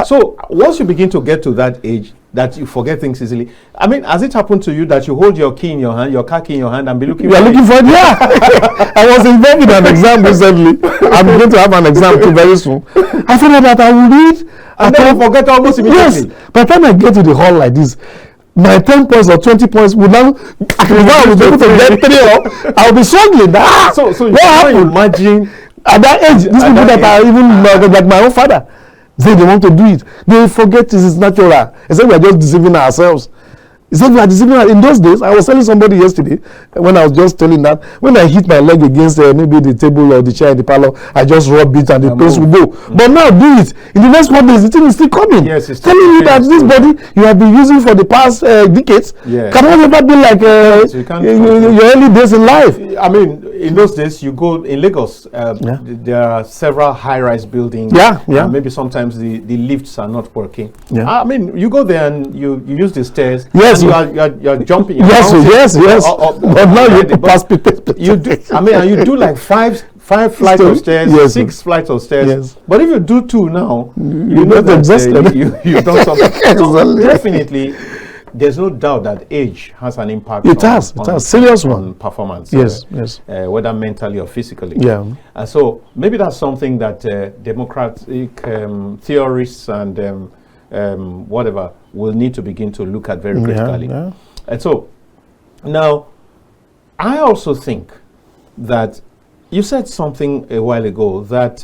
once you begin to get to that age, that you forget things easily. I mean, has it happened to you that you hold your key in your hand, your car key in your hand, and be looking for it? You are looking for it? Yeah. I was involved in an exam recently. I'm going to have an exam too very soon. I found out that I will read and then I forget almost immediately. Yes. By the time I get to the hall like this, my 10 points or 20 points will now, I will be able to get 3 I'll be struggling. So you can imagine at that age, these people that are even like my own father, say they want to do it. They forget this is natural. They say we are just deceiving ourselves. He said we are deceiving ourselves. In those days, I was telling somebody yesterday, when I was just telling that, when I hit my leg against maybe the table or the chair in the parlor, I just rub it and the pain will go. But now do it. In the next 1 days, the thing is still coming. Yes, it's telling you that this body you have been using for the past decades cannot ever be like your early days in life. I mean, in those days, you go in Lagos, there are several high-rise buildings. Maybe sometimes the lifts are not working. I mean, you go there and you use the stairs. Yes, you're jumping. Yes. But now you pass people. You do. I mean, and you do like five 5 flights of stairs, yes, 6 flights of stairs. Yes. But if you do 2 now, you know that you've done something. So definitely, there's no doubt that age has an impact. It has serious on performance. Yes, whether mentally or physically. Yeah. So maybe that's something that democratic theorists and whatever will need to begin to look at very critically. Yeah. And so now, I also think that you said something a while ago that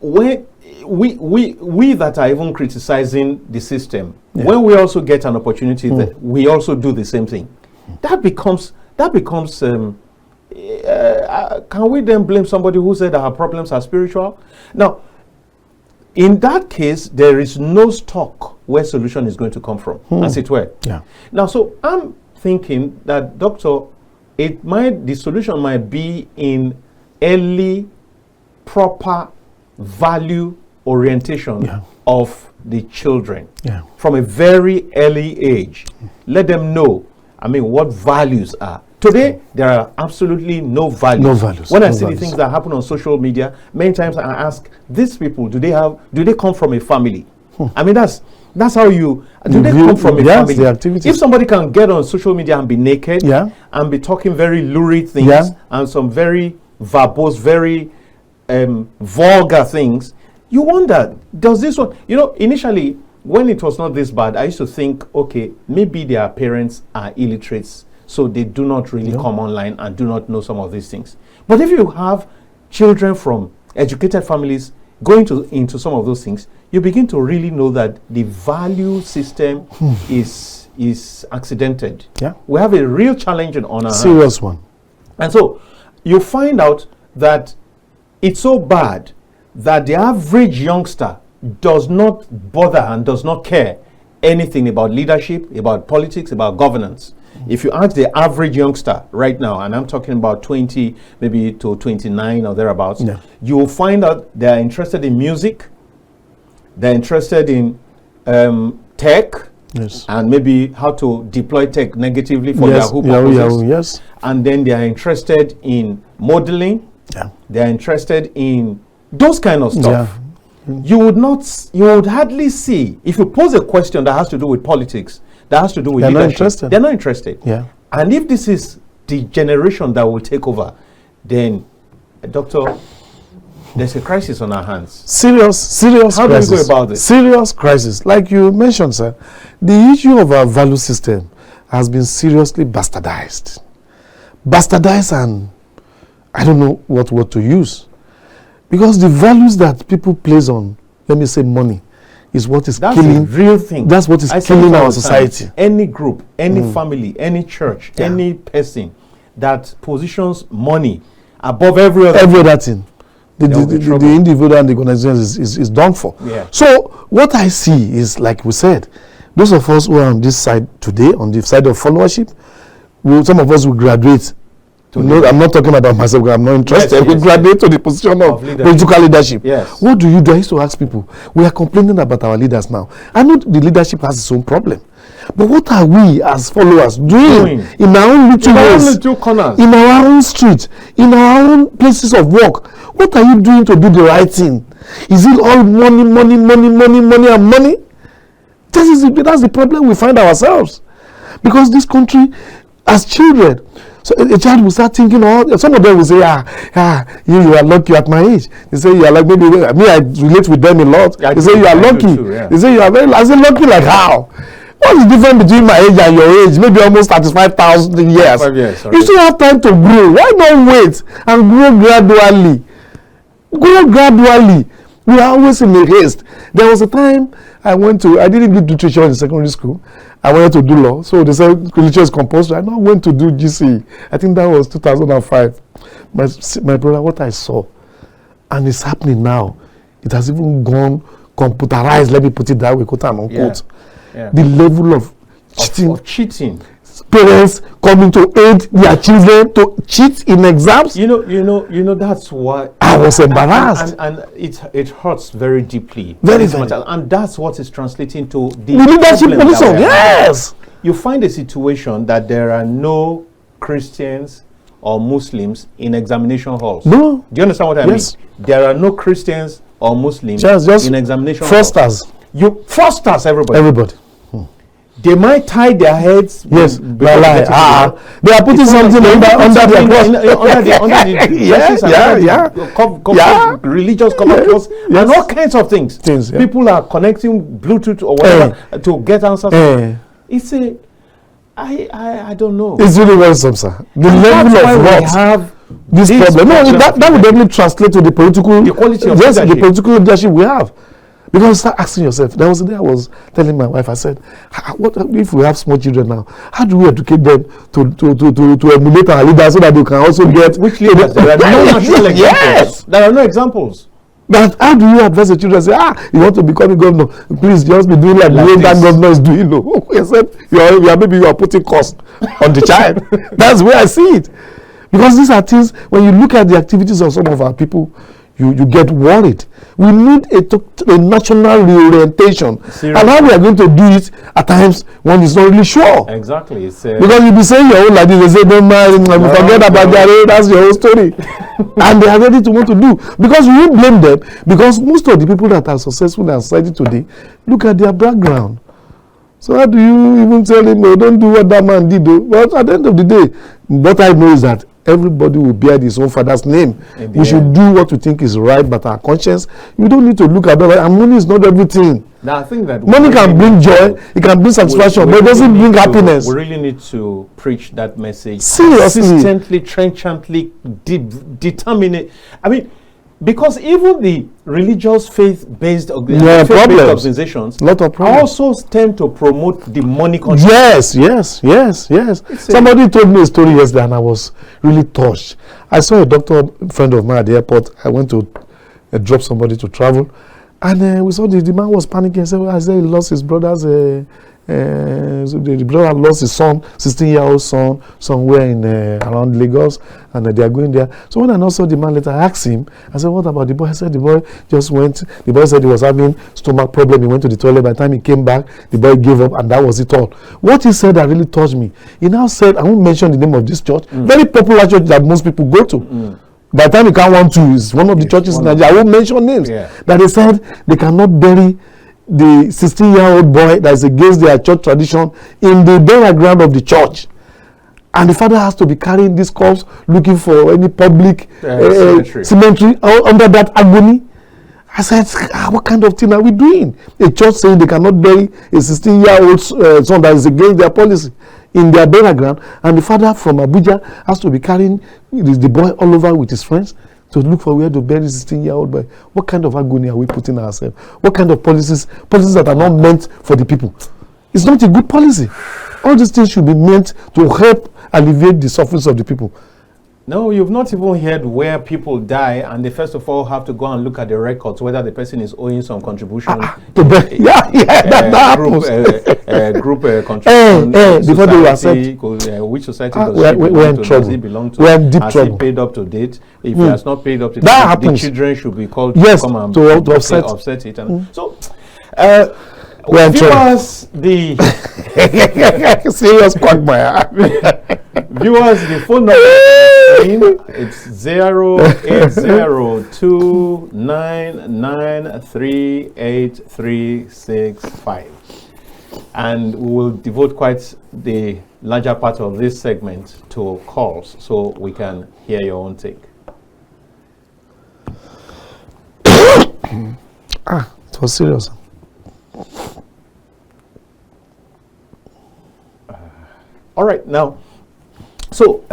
when we that are even criticizing the system, when we also get an opportunity, that we also do the same thing. That becomes. Can we then blame somebody who said our problems are spiritual? Now, in that case, there is no stock where solution is going to come from, as it were. Yeah. Now, so I'm thinking that, Doctor, the solution might be in early, proper value orientation of the children from a very early age. Let them know, what values are. Today, there are absolutely no values. No values. When I see the things that happen on social media, many times I ask, these people, do they come from a family? That's how do they come from a family? The activities. If somebody can get on social media and be naked and be talking very lurid things and some very verbose, very vulgar things, you wonder, does this one, initially, when it was not this bad, I used to think, okay, maybe their parents are illiterates, so they do not really come online and do not know some of these things. But if you have children from educated families going into some of those things, you begin to really know that the value system is accidented. Yeah. We have a real challenge on our hands. Serious one. And so you find out that it's so bad that the average youngster does not bother and does not care anything about leadership, about politics, about governance. If you ask the average youngster right now, and I'm talking about 20, maybe to 29 or thereabouts, you will find out they're interested in music, they're interested in tech, and maybe how to deploy tech negatively for Yahoo purposes. And then they are interested in modeling, they're interested in those kind of stuff. You would hardly see, if you pose a question that has to do with politics, that has to do with leadership, they're not interested. Yeah. And if this is the generation that will take over, then, Doctor, there's a crisis on our hands. Serious How crisis. do we go about this? Serious crisis. Like you mentioned, sir, the issue of our value system has been seriously bastardized. And I don't know what word to use. Because the values that people place on, let me say, money, is what is killing. That's a real thing. That's what is killing our society. Any group, any family, any church, any person that positions money above every other thing, the individual and the organization is done for. Yeah. So what I see is, like we said, those of us who are on this side today, on the side of followership, some of us will graduate. I'm not talking about myself because I'm not interested. We graduate to the position of political leadership. Yes. What do you do? I used to ask people, we are complaining about our leaders now. I know the leadership has its own problem. But what are we as followers doing in our own little ways, in our own street, in our own places of work? What are you doing to do the right thing? Is it all money, and money? That's the problem we find ourselves. Because this country, as children, so a child will start thinking, some of them will say, you are lucky at my age. They say, you are like, maybe, I relate with them a lot. They say, you are lucky. They say, you are very, I say, lucky like how? What is the difference between my age and your age? Maybe almost 35,000 years. 5 years. You still have time to grow. Why not wait and grow gradually? We are always in a haste. There was a time I didn't do literature in secondary school. I wanted to do law. So they said literature is compulsory. I now went to do GCE. I think that was 2005. My brother, what I saw, and it's happening now, it has even gone computerized, let me put it that way, quote and unquote. Yeah. The level of cheating. Parents coming to aid their children to cheat in exams. You know that's why I was embarrassed. And it hurts very deeply. Very much. And that's what is translating to the leadership position. Yes. You find a situation that there are no Christians or Muslims in examination halls. No. Do you understand what I mean? There are no Christians or Muslims just in examination fraudsters. halls. You fraudsters, everybody. Everybody. They might tie their heads. Yes, they are putting something under their clothes. Religious cover clothes, and all kinds of things. People are connecting Bluetooth or whatever to get answers. It's I don't know. It's really worrisome, sir. The level of what have this problem. No, that would definitely translate to the political, the quality of leadership. The political leadership we have. Because start asking yourself. There was a day I was telling my wife, I said, what if we have small children now? How do we educate them to emulate our leaders so that they can also get which leaders? There are no national examples. Yes. There are no examples. But how do you advise the children? Say, you want to become a governor? Please just be doing like the way that governor is doing. No, except maybe you are putting cost on the child. That's where I see it. Because these are things, when you look at the activities of some of our people, you get worried. We need a national reorientation. Seriously. And how we are going to do it at times one is not really sure. Exactly. Because you'll be saying your own like this, they say, don't mind, forget about that, that's your own story. And they are ready to want to do. Because we won't blame them, because most of the people that are successful in society today, look at their background. So how do you even tell him, oh, don't do what that man did? But at the end of the day, what I know is that everybody will bear his own father's name. We should do what we think is right, but our conscience, we don't need to look at that. And money is not everything. Now, I think that money can bring joy, it can bring satisfaction, but it doesn't bring happiness. We really need to preach that message. Seriously. Consistently, trenchantly, determined. I mean, because even the religious faith-based organizations also tend to promote the money concept. Yes. Somebody told me a story yesterday and I was really touched. I saw a doctor friend of mine at the airport. I went to drop somebody to travel, and we saw the man was panicking and said, well, I said he lost his brother's so the brother lost his son, 16-year-old son, somewhere in around Lagos, and they are going there. So when I now saw the man later, I asked him, I said, what about the boy? I said, the boy just went, the boy said he was having stomach problem, he went to the toilet, by the time he came back, the boy gave up, and that was it all. What he said that really touched me, he now said, I won't mention the name of this church, very popular church that most people go to. By the time you can't want to, is one of the churches in Nigeria, I won't mention names, that they said they cannot bury the 16-year-old boy that is against their church tradition in the burial ground of the church, and the father has to be carrying this corpse looking for any public cemetery under that agony. I said, what kind of thing are we doing? A church saying they cannot bury a 16-year-old son that is against their policy in their burial ground, and the father from Abuja has to be carrying the boy all over with his friends to look for where to bury 16-year-old boy. What kind of agony are we putting ourselves? What kind of policies that are not meant for the people? It's not a good policy. All these things should be meant to help alleviate the sufferings of the people. No, you've not even heard where people die, and they first of all have to go and look at the records whether the person is owing some contribution. That happens. Group contribution. Before they will accept. Which society we're in trouble. Does he belong to? We're in deep trouble. Has he paid up to date? If he has not paid up to date, the children should be called to come and to offset it. And so, viewers, the serious quagmire. Viewers, the phone number it's 08029938365, and we will devote quite the larger part of this segment to calls so we can hear your own take. It was serious. All right, now, so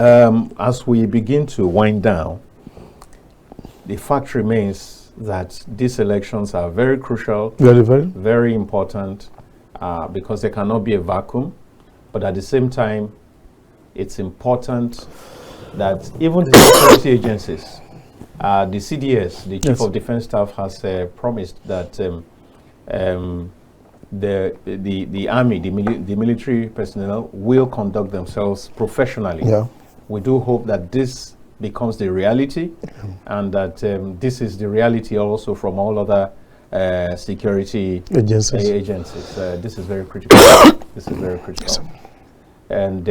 as we begin to wind down, the fact remains that these elections are very crucial, very important, because there cannot be a vacuum. But at the same time, it's important that even the security agencies, the CDS, the Chief of Defense Staff, has promised that the army, the military personnel will conduct themselves professionally. We do hope that this becomes the reality, and that this is the reality also from all other security agencies. This is very critical. This is very critical. And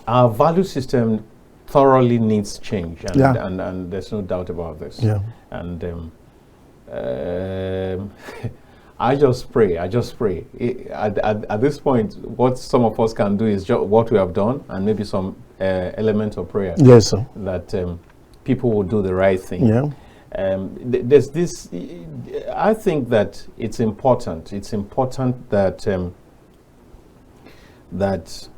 our value system thoroughly needs change, and, Yeah. and there's no doubt about this. Yeah. And I just pray. At this point, what some of us can do is what we have done, and maybe some element of prayer. Yes, sir. That people will do the right thing. Yeah. There's this. I think that it's important. It's important that that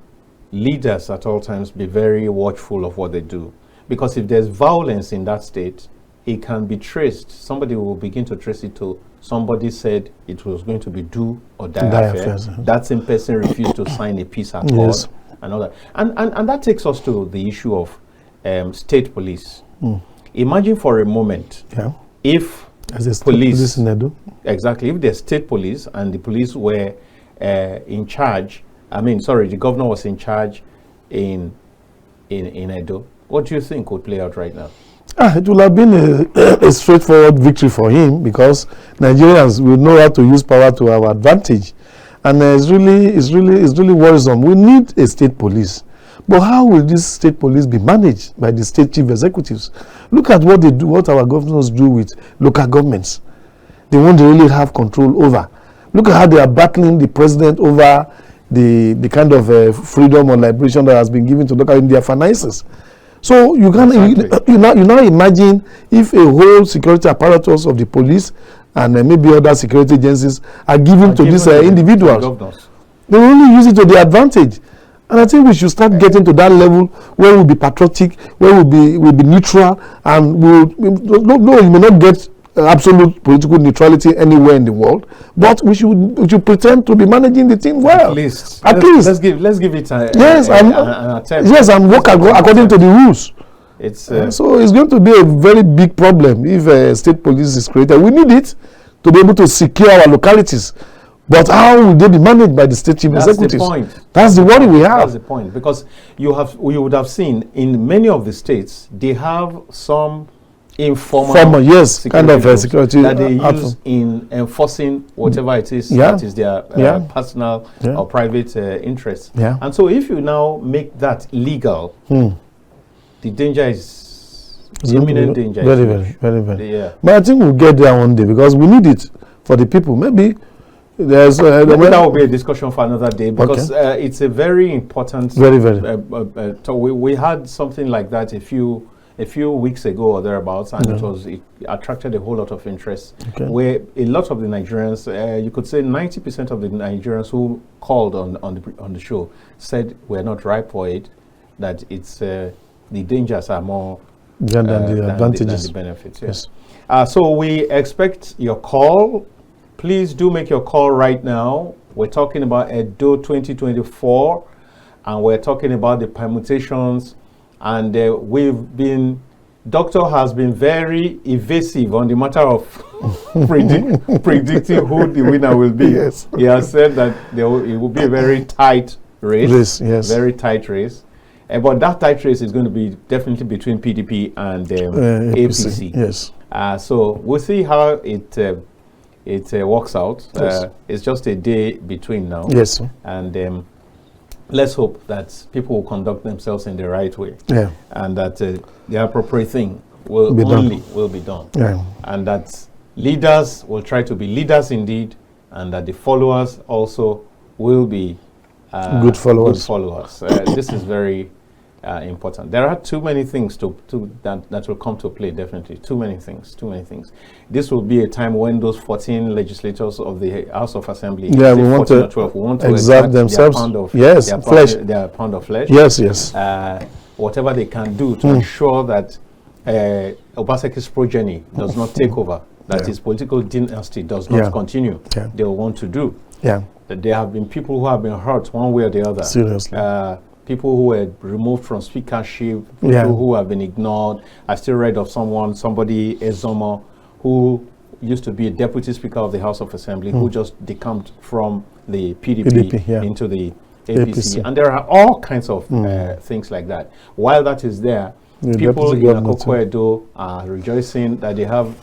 leaders at all times be very watchful of what they do, because if there's violence in that state, it can be traced. Somebody will begin to trace it to somebody said it was going to be do or die affair. That same person refused to sign a peace accord. Yes. And all that. And that takes us to the issue of state police. Imagine for a moment if police in Edo. Exactly, if the state police and the police were in charge, the governor was in charge in Edo, what do you think would play out right now? It will have been a straightforward victory for him, because Nigerians will know how to use power to our advantage, and it's really worrisome. We need a state police, but how will this state police be managed by the state chief executives? Look at what they do, what our governors do with local governments. They won't really have control over. Look at how they are battling the president over the kind of freedom or liberation that has been given to local in their finances. So you can you now imagine if a whole security apparatus of the police and maybe other security agencies are given to these individuals. They will only use it to their advantage. And I think we should start getting to that level where we'll be patriotic, where we'll be neutral, and you may not get absolute political neutrality anywhere in the world, but we should pretend to be managing the thing well. At least let's give it an attempt. Yes, and work according to the rules. It's so it's going to be a very big problem if state police is created. We need it to be able to secure our localities, but how will they be managed by the state chief executives? That's the point. That's the worry we have. That's the point, because you would have seen in many of the states they have some informal kind of security that they use in enforcing whatever it is that is their personal or private interests. And so if you now make that legal, the danger is imminent danger. Very. But I think we'll get there one day, because we need it for the people. Maybe there's that will be a discussion for another day, because it's a very important. We had something like that a few weeks ago or thereabouts, and it attracted a whole lot of interest, where a lot of the Nigerians, you could say 90% of the Nigerians who called on the show said we're not ripe for it, that it's the dangers are more than the advantages, than the benefits. Yes. So we expect your call. Please do make your call right now. We're talking about EDO 2024, and we're talking about the permutations. And Doctor has been very evasive on the matter of predicting who the winner will be. Yes. He has said that it will be a very tight race. Very tight race. But that tight race is going to be definitely between PDP and APC. Yes. So we'll see how it works out. It's just a day between now. Yes. And let's hope that people will conduct themselves in the right way, and that the appropriate thing will be done, and that leaders will try to be leaders indeed, and that the followers also will be good followers. This is very important. There are too many things that will come to play. Definitely, too many things. This will be a time when those 14 legislators of the House of Assembly, we want to exert themselves. Their pound of flesh. Yes. Whatever they can do to ensure that Obaseki's progeny does not take over, that his political dynasty does not continue. They will want to do. That there have been people who have been hurt one way or the other. Seriously. People who were removed from speakership, people who have been ignored. I still read of somebody Ezomo, who used to be a deputy speaker of the House of Assembly, who just decamped from the PDP into the APC. And there are all kinds of things like that. While that is there, people in Akoko Edo are rejoicing that they have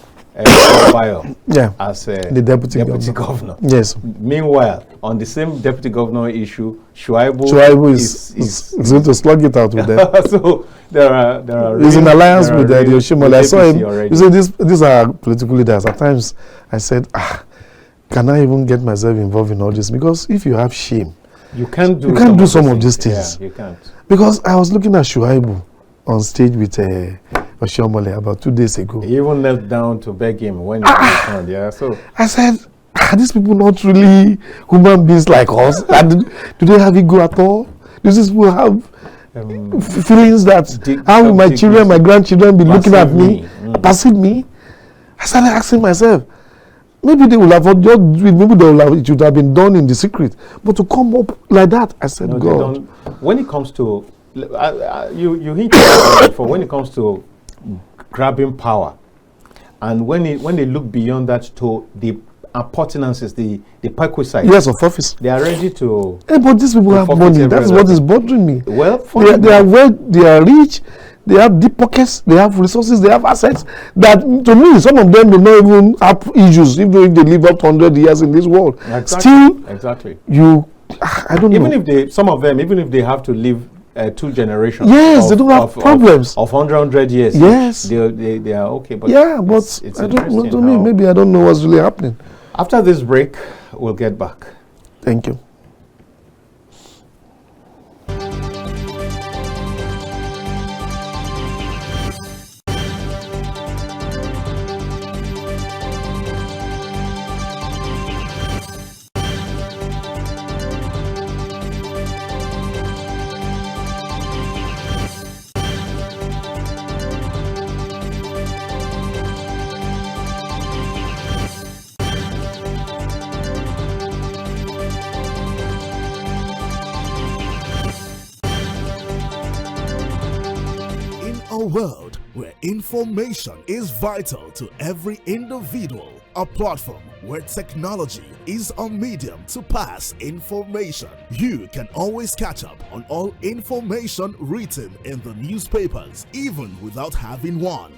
Abayomi as the deputy governor. Yes. Meanwhile, on the same deputy governor issue, Shuaibu is going to slug it out with them. So there are. He's in alliance with the Oshimole. I saw him. You see, these are political leaders. At times, I said, can I even get myself involved in all this? Because if you have shame, you can't do some of these things. Yeah, you can't. Because I was looking at Shuaibu on stage with Oshimole about 2 days ago. He even knelt down to beg him when he returned. Yeah, so I said, are these people not really human beings like us? Do they have ego at all? Do these people have feelings that how will my children, my grandchildren be looking at me, perceive me? I started asking myself, maybe they will have it should have been done in the secret, but to come up like that, I said, God. When it comes to you hinted at before, when it comes to grabbing power, and when they look beyond that to the appurtenances, the perquisites, yes, of office, they are ready to. But these people have money. That's what is bothering me. Well, they are rich. They have deep pockets. They have resources. They have assets. That to me, some of them do not even have issues, even if they live up to 100 years in this world. Exactly. Still, exactly. I don't know. Even if some of them, even if they have to live 2 generations. Yes, they don't have problems. Of 100 years. Yes. They are okay. But it's I don't know. To me, maybe I don't know what's really happening. After this break, we'll get back. Thank you. A world where information is vital to every individual. A platform where technology is a medium to pass information. You can always catch up on all information written in the newspapers, even without having one.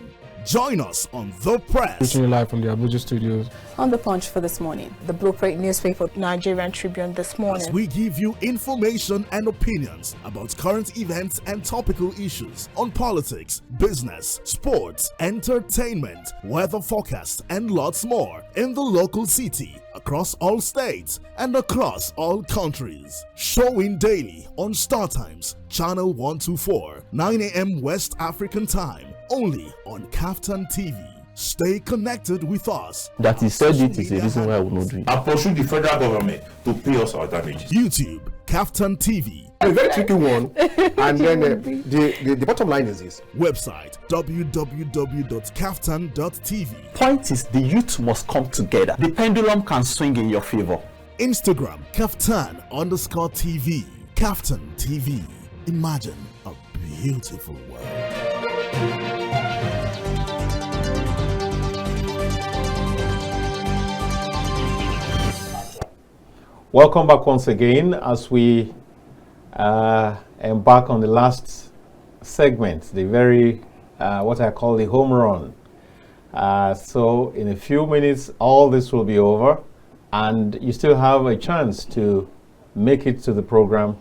Join us on The Press. Reaching live from the Abuja studios. On the punch for this morning, the blueprint newspaper Nigerian Tribune this morning. As we give you information and opinions about current events and topical issues on politics, business, sports, entertainment, weather forecast, and lots more in the local city, across all states, and across all countries. Showing daily on Startimes, channel 124, 9 a.m. West African time, only on KAFTANTV. Stay connected with us. That he said it is a reason why I will not do it. I pursue the federal government to pay us our damages. YouTube, KAFTANTV. A very tricky one. And then the bottom line is this. Website www.kaftan.tv. Point is, the youth must come together. The pendulum can swing in your favor. Instagram, KAFTAN_TV. KAFTAN TV. Imagine a beautiful world. Welcome back once again as we embark on the last segment, the very, what I call the home run. So in a few minutes, all this will be over, and you still have a chance to make it to the program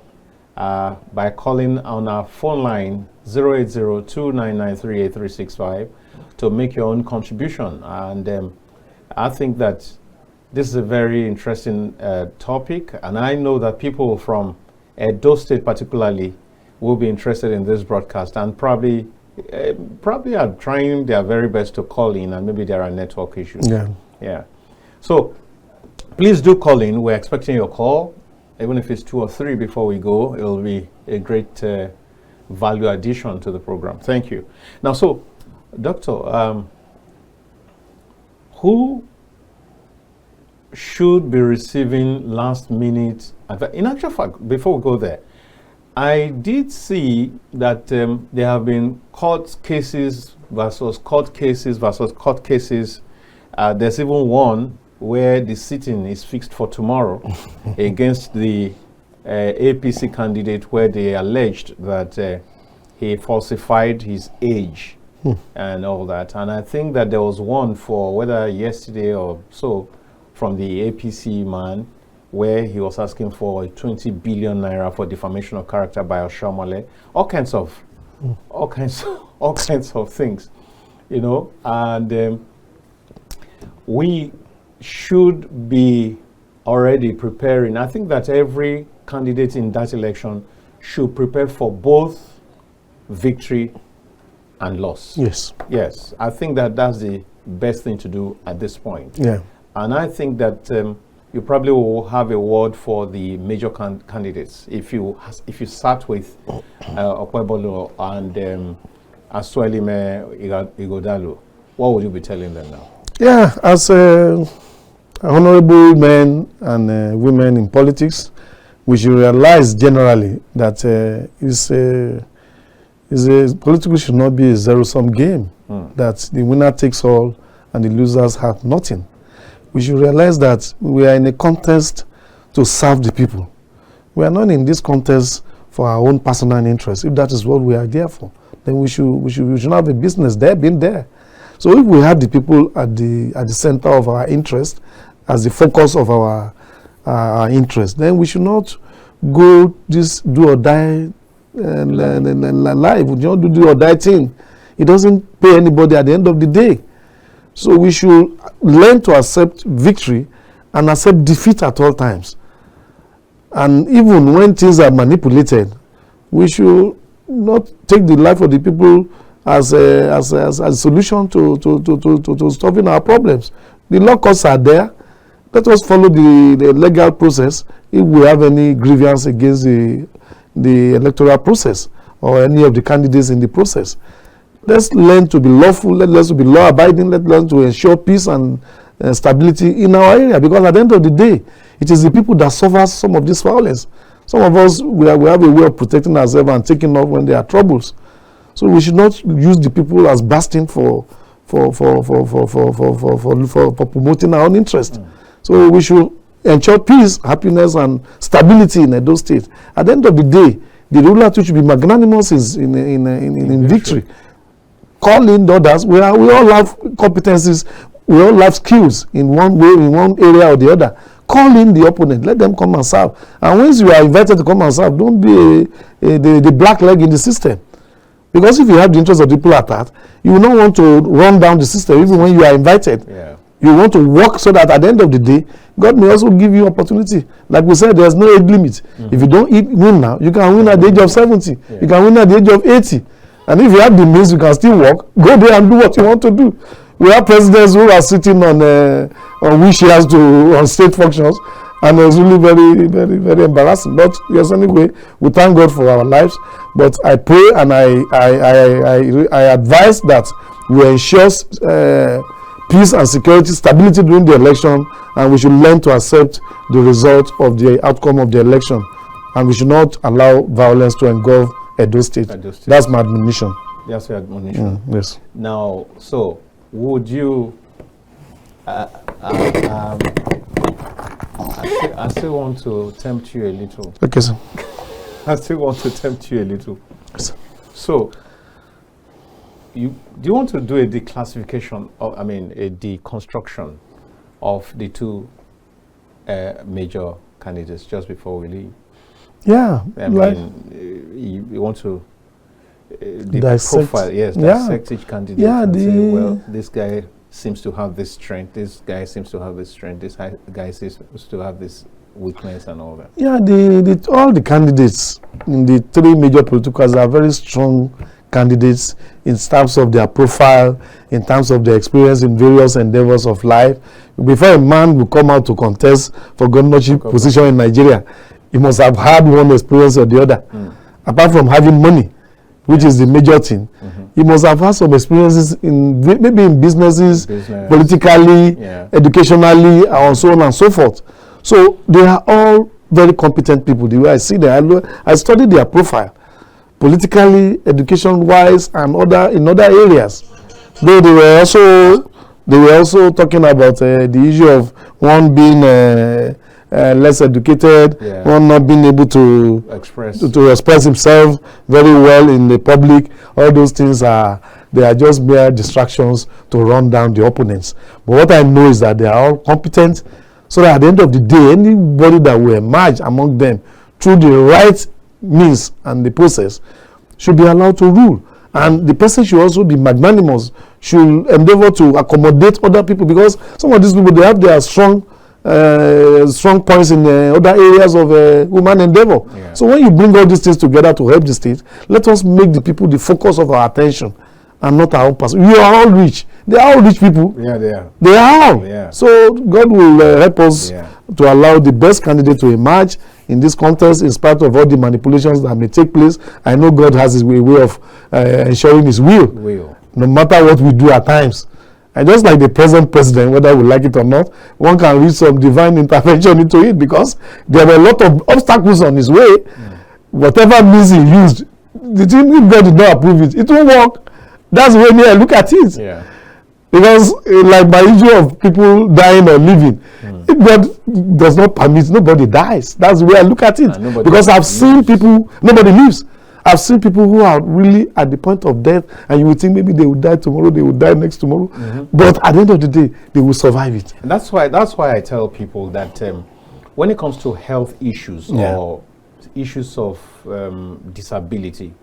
by calling on our phone line 08029938365 to make your own contribution. And I think that this is a very interesting topic, and I know that people from Edo State particularly will be interested in this broadcast and probably are trying their very best to call in, and maybe there are network issues. Yeah. So please do call in. We're expecting your call. Even if it's 2 or 3 before we go, it will be a great value addition to the program. Thank you. Now, so, Doctor, who should be receiving last minute advice? In actual fact, before we go there, I did see that there have been court cases versus court cases versus court cases. There's even one where the sitting is fixed for tomorrow against the APC candidate, where they alleged that he falsified his age and all that. And I think that there was one for whether yesterday or so from the APC man, where he was asking for 20 billion naira for defamation of character by Oshomole, all kinds of things, you know. And we should be already preparing. I think that every candidate in that election should prepare for both victory and loss. Yes. Yes. I think that that's the best thing to do at this point. Yeah. And I think that you probably will have a word for the major candidates. If you sat with Okwebolo and Asuelime Igodalo, what would you be telling them now? Yeah, as honorable men and women in politics, we should realize generally that political should not be a zero-sum game, that the winner takes all and the losers have nothing. We should realize that we are in a contest to serve the people. We are not in this contest for our own personal interest. If that is what we are there for, then we should have a business there, being there. So if we have the people at the center of our interest, as the focus of our interest, then we should not go this do or die life. We don't do or die thing. It doesn't pay anybody at the end of the day. So we should learn to accept victory and accept defeat at all times. And even when things are manipulated, we should not take the life of the people as a solution to solving our problems. The law courts are there. Let us follow the legal process if we have any grievance against the electoral process or any of the candidates in the process. Let's learn to be lawful, let's learn to be law-abiding, let's learn to ensure peace and stability in our area, because at the end of the day, it is the people that suffer some of this violence. Some of us, we have a way of protecting ourselves and taking off when there are troubles. So we should not use the people as bastion for promoting our own interest. So we should ensure peace, happiness, and stability in Edo State. At the end of the day, the ruler too should be magnanimous in victory. Call in others. We all have competencies. We all have skills in one way, in one area or the other. Call in the opponent. Let them come and serve. And once you are invited to come and serve, don't be the black leg in the system. Because if you have the interest of the people at heart, you will not want to run down the system even when you are invited. Yeah. You want to work so that at the end of the day, God may also give you opportunity. Like we said, there's no age limit. If you don't win now, you can win at the age of 70. You can win at the age of 80. And if you have the means, you can still work. Go there and do what you want to do. We have presidents who are sitting on wheelchairs on state functions, and it's really very, very, very embarrassing. But yes, anyway, we thank God for our lives. But I pray and I advise that we ensure peace and security, stability during the election, and we should learn to accept the result of the outcome of the election, and we should not allow violence to engulf Edo State. That's my admonition. That's your admonition. Yes. Now, so would you? I still want to tempt you a little. Okay, sir. I still want to tempt you a little. Yes. So, do you want to do a declassification, of, a deconstruction of the two major candidates just before we leave? Yeah. You want to profile, yes, dissect each candidate and say, well, this guy seems to have this strength, this guy seems to have this strength, this guy seems to have this weakness and all that. Yeah, all the candidates in the three major politicals are very strong candidates in terms of their profile, in terms of their experience in various endeavors of life. Before a man will come out to contest for governorship position in Nigeria, he must have had one experience or the other. Apart from having money, which is the major thing, he must have had some experiences in maybe in businesses, politically, educationally, and so on and so forth. So they are all very competent people. The way I see them, I studied their profile, politically, education-wise, and in other areas. Though they were also talking about the issue of one being less educated, one not being able to express himself very well in the public. All those things they are just mere distractions to run down the opponents. But what I know is that they are all competent, so that at the end of the day, anybody that will emerge among them through the right means and the process should be allowed to rule. And the person should also be magnanimous, should endeavor to accommodate other people, because some of these people, they have their strong points in other areas of human endeavor. So when you bring all these things together to help the state, let us make the people the focus of our attention and not our own person. We are all rich. They are all rich people. Yeah, they are. They are all. Yeah. So God will help us to allow the best candidate to emerge in this contest, in spite of all the manipulations that may take place. I know God has his way of ensuring his will, no matter what we do at times. And just like the present president, whether we like it or not, one can read some divine intervention into it, because there were a lot of obstacles on his way. Whatever means he used, the thing, if God did not approve it, it won't work. That's the way I look at it. Because like my issue of people dying or living, if God does not permit, nobody dies. That's the way I look at it. Because I've seen people, nobody lives. I've seen people who are really at the point of death, and you would think maybe they will die tomorrow, they will die next tomorrow. But at the end of the day, they will survive it. And that's why I tell people that when it comes to health issues or issues of disability,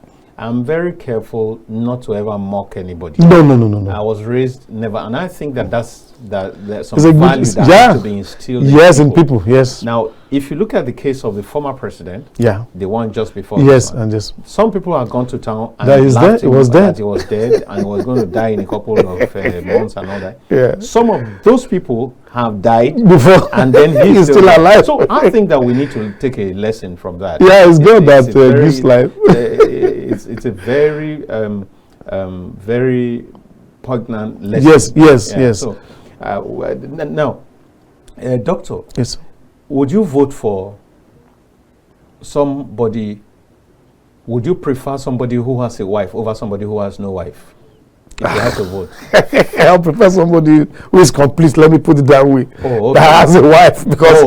I'm very careful not to ever mock anybody. No. I was raised never, and I think that's some value that has to be instilled in people. Yes. Now, if you look at the case of the former president, the one just before, some people have gone to town and laughed him that he was dead and he was going to die in a couple of months and all that. Some of those people have died before, and then he's still alive. So I think that we need to take a lesson from that. It's good that gives life. It's a very very poignant lesson. Yes. So now, doctor, would you vote for somebody? Would you prefer somebody who has a wife over somebody who has no wife? If you have to vote, I'll prefer somebody who is complete. Let me put it that way. That has a wife, because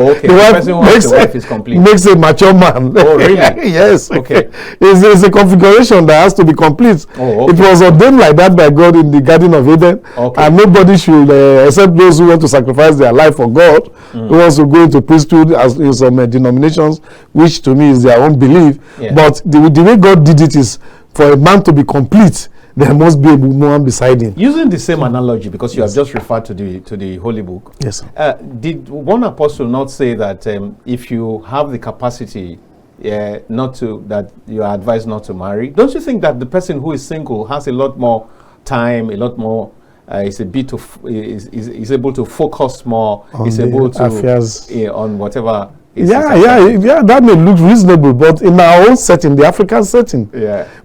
the wife is complete. Makes a mature man. Oh, really? Yes. Okay. It's a configuration that has to be complete. It was ordained like that by God in the Garden of Eden, and nobody should, except those who want to sacrifice their life for God, who wants to go into priesthood, as in some denominations, which to me is their own belief. But the way God did it is for a man to be complete, there must be a woman beside him. Using the same analogy, because you have just referred to the Holy Book. Yes. Did one apostle not say that if you have the capacity, that you are advised not to marry? Don't you think that the person who is single has a lot more time, a lot more, is able to focus more, is able to affairs on whatever. That may look reasonable, but in our own setting, the African setting,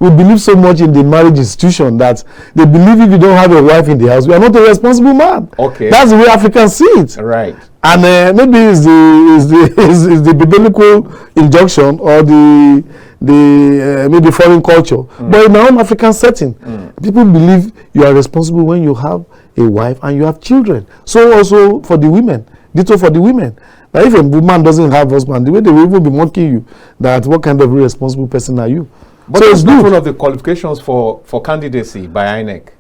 we believe so much in the marriage institution that they believe if you don't have a wife in the house, you are not a responsible man. That's the way Africans see it. Right. And maybe it's the biblical injunction or the maybe foreign culture. But in our own African setting, people believe you are responsible when you have a wife and you have children. So also for the women, ditto for the women. Now, if a woman doesn't have a husband, the way they will even be mocking you, that what kind of irresponsible person are you? But so it's not one of the qualifications for candidacy by INEC.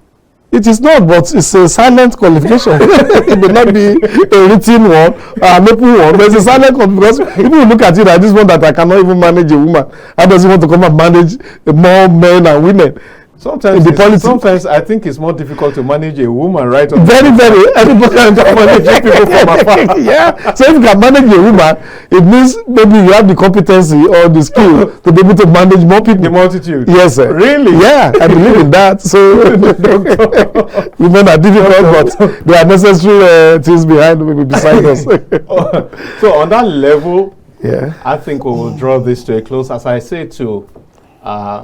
It is not, but it's a silent qualification. It may not be a written one, an open one, but it's a silent one, because people will look at it like this one that I cannot even manage a woman. I doesn't want to come and manage more men and women. Sometimes I think it's more difficult to manage a woman, right? Very. Everybody can manage people from afar. So if you can manage a woman, it means maybe you have the competency or the skill to be able to manage more people. The multitude. Yes, sir. Really? Yeah, I believe in that. So women are difficult, but there are necessary things beside us. So on that level, I think we will draw this to a close. As I say to,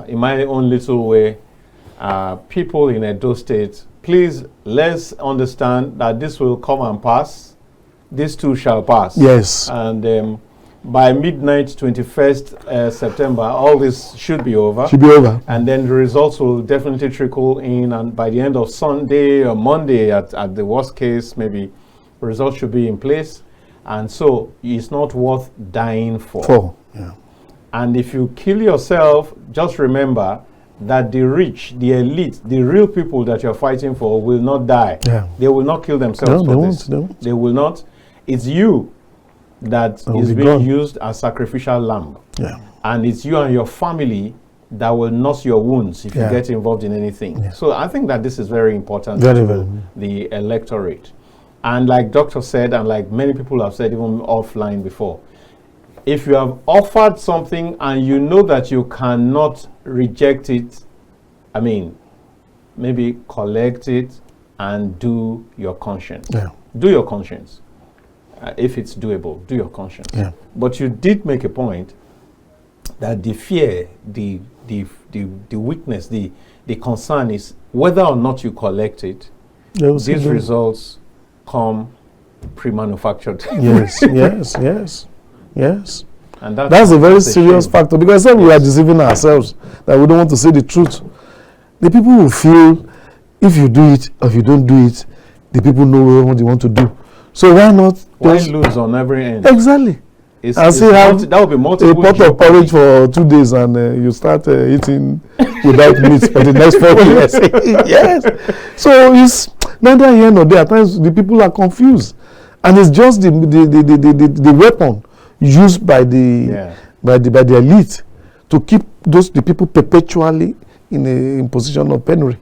in my own little way, people in Edo State, please, let's understand that this will come and pass. This too shall pass. Yes. And by midnight, 21st September, all this should be over. And then the results will definitely trickle in. And by the end of Sunday or Monday, at the worst case, maybe results should be in place. And so it's not worth dying for. Yeah. And if you kill yourself, just remember that the rich, the elite, the real people that you're fighting for will not die. Yeah. They will not kill themselves for this. They will not. It's you that is being used as sacrificial lamb. Yeah. And it's you and your family that will nurse your wounds if you get involved in anything. So I think that this is very important to the electorate. And like Doctor said, and like many people have said even offline before, if you have offered something and you know that you cannot reject it, I mean, maybe collect it and do your conscience. Yeah. Do your conscience. If it's doable, do your conscience. Yeah. But you did make a point that the fear, the weakness, the concern is whether or not you collect it, these results come pre-manufactured. Yes. And that's a very serious factor, because then we are deceiving ourselves that we don't want to say the truth. The people will feel if you do it or if you don't do it, the people know what they want to do. So why not? Why lose on every end? Exactly. That would be multiple. A pot of porridge for 2 days and you start eating without meat for the next 4 years. Yes. So it's neither here nor there. At times the people are confused, and it's just the weapon used by the elite to keep the people perpetually in position of penury.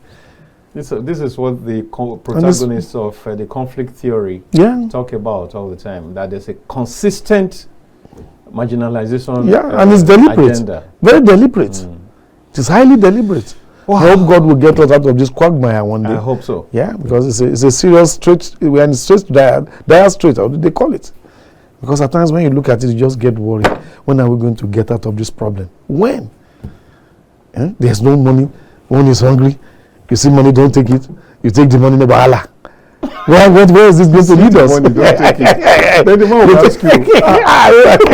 This is what the protagonists of the conflict theory talk about all the time, that there's a consistent marginalization and it's deliberate, agenda. Very deliberate. It is highly deliberate. Wow. I hope God will get us out of this quagmire one day. I hope so. Yeah, because it's a serious stretch. We're in straight dire strait, how do they call it? Because at times when you look at it, you just get worried. When are we going to get out of this problem? When? There's no money. One is hungry. You see money, don't take it. You take the money, never Allah. Where is this going to lead us? Money, don't take it. Then the man will ask you,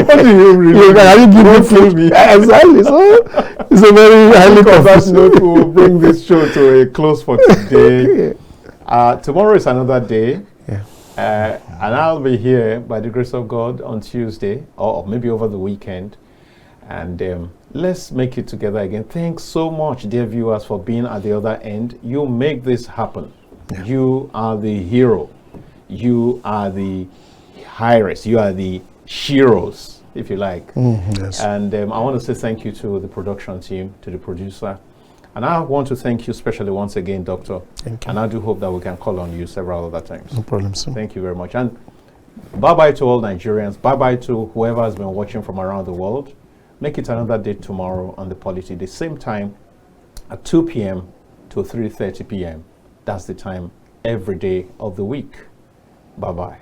what do you really are you giving me? Exactly. So it's a very highly confused note. We'll bring this show to a close for today. Tomorrow is another day. And I'll be here by the grace of God on Tuesday, or maybe over the weekend. And let's make it together again. Thanks so much, dear viewers, for being at the other end. You make this happen. You are the hero. You are the heroes. You are the heroes, if you like. Yes. And I want to say thank you to the production team, to the producer. And I want to thank you especially once again, Doctor. Thank you. And I do hope that we can call on you several other times. No problem, sir. Thank you very much. And bye-bye to all Nigerians. Bye-bye to whoever has been watching from around the world. Make it another day tomorrow on the Polity, the same time at 2 p.m. to 3:30 p.m. That's the time every day of the week. Bye-bye.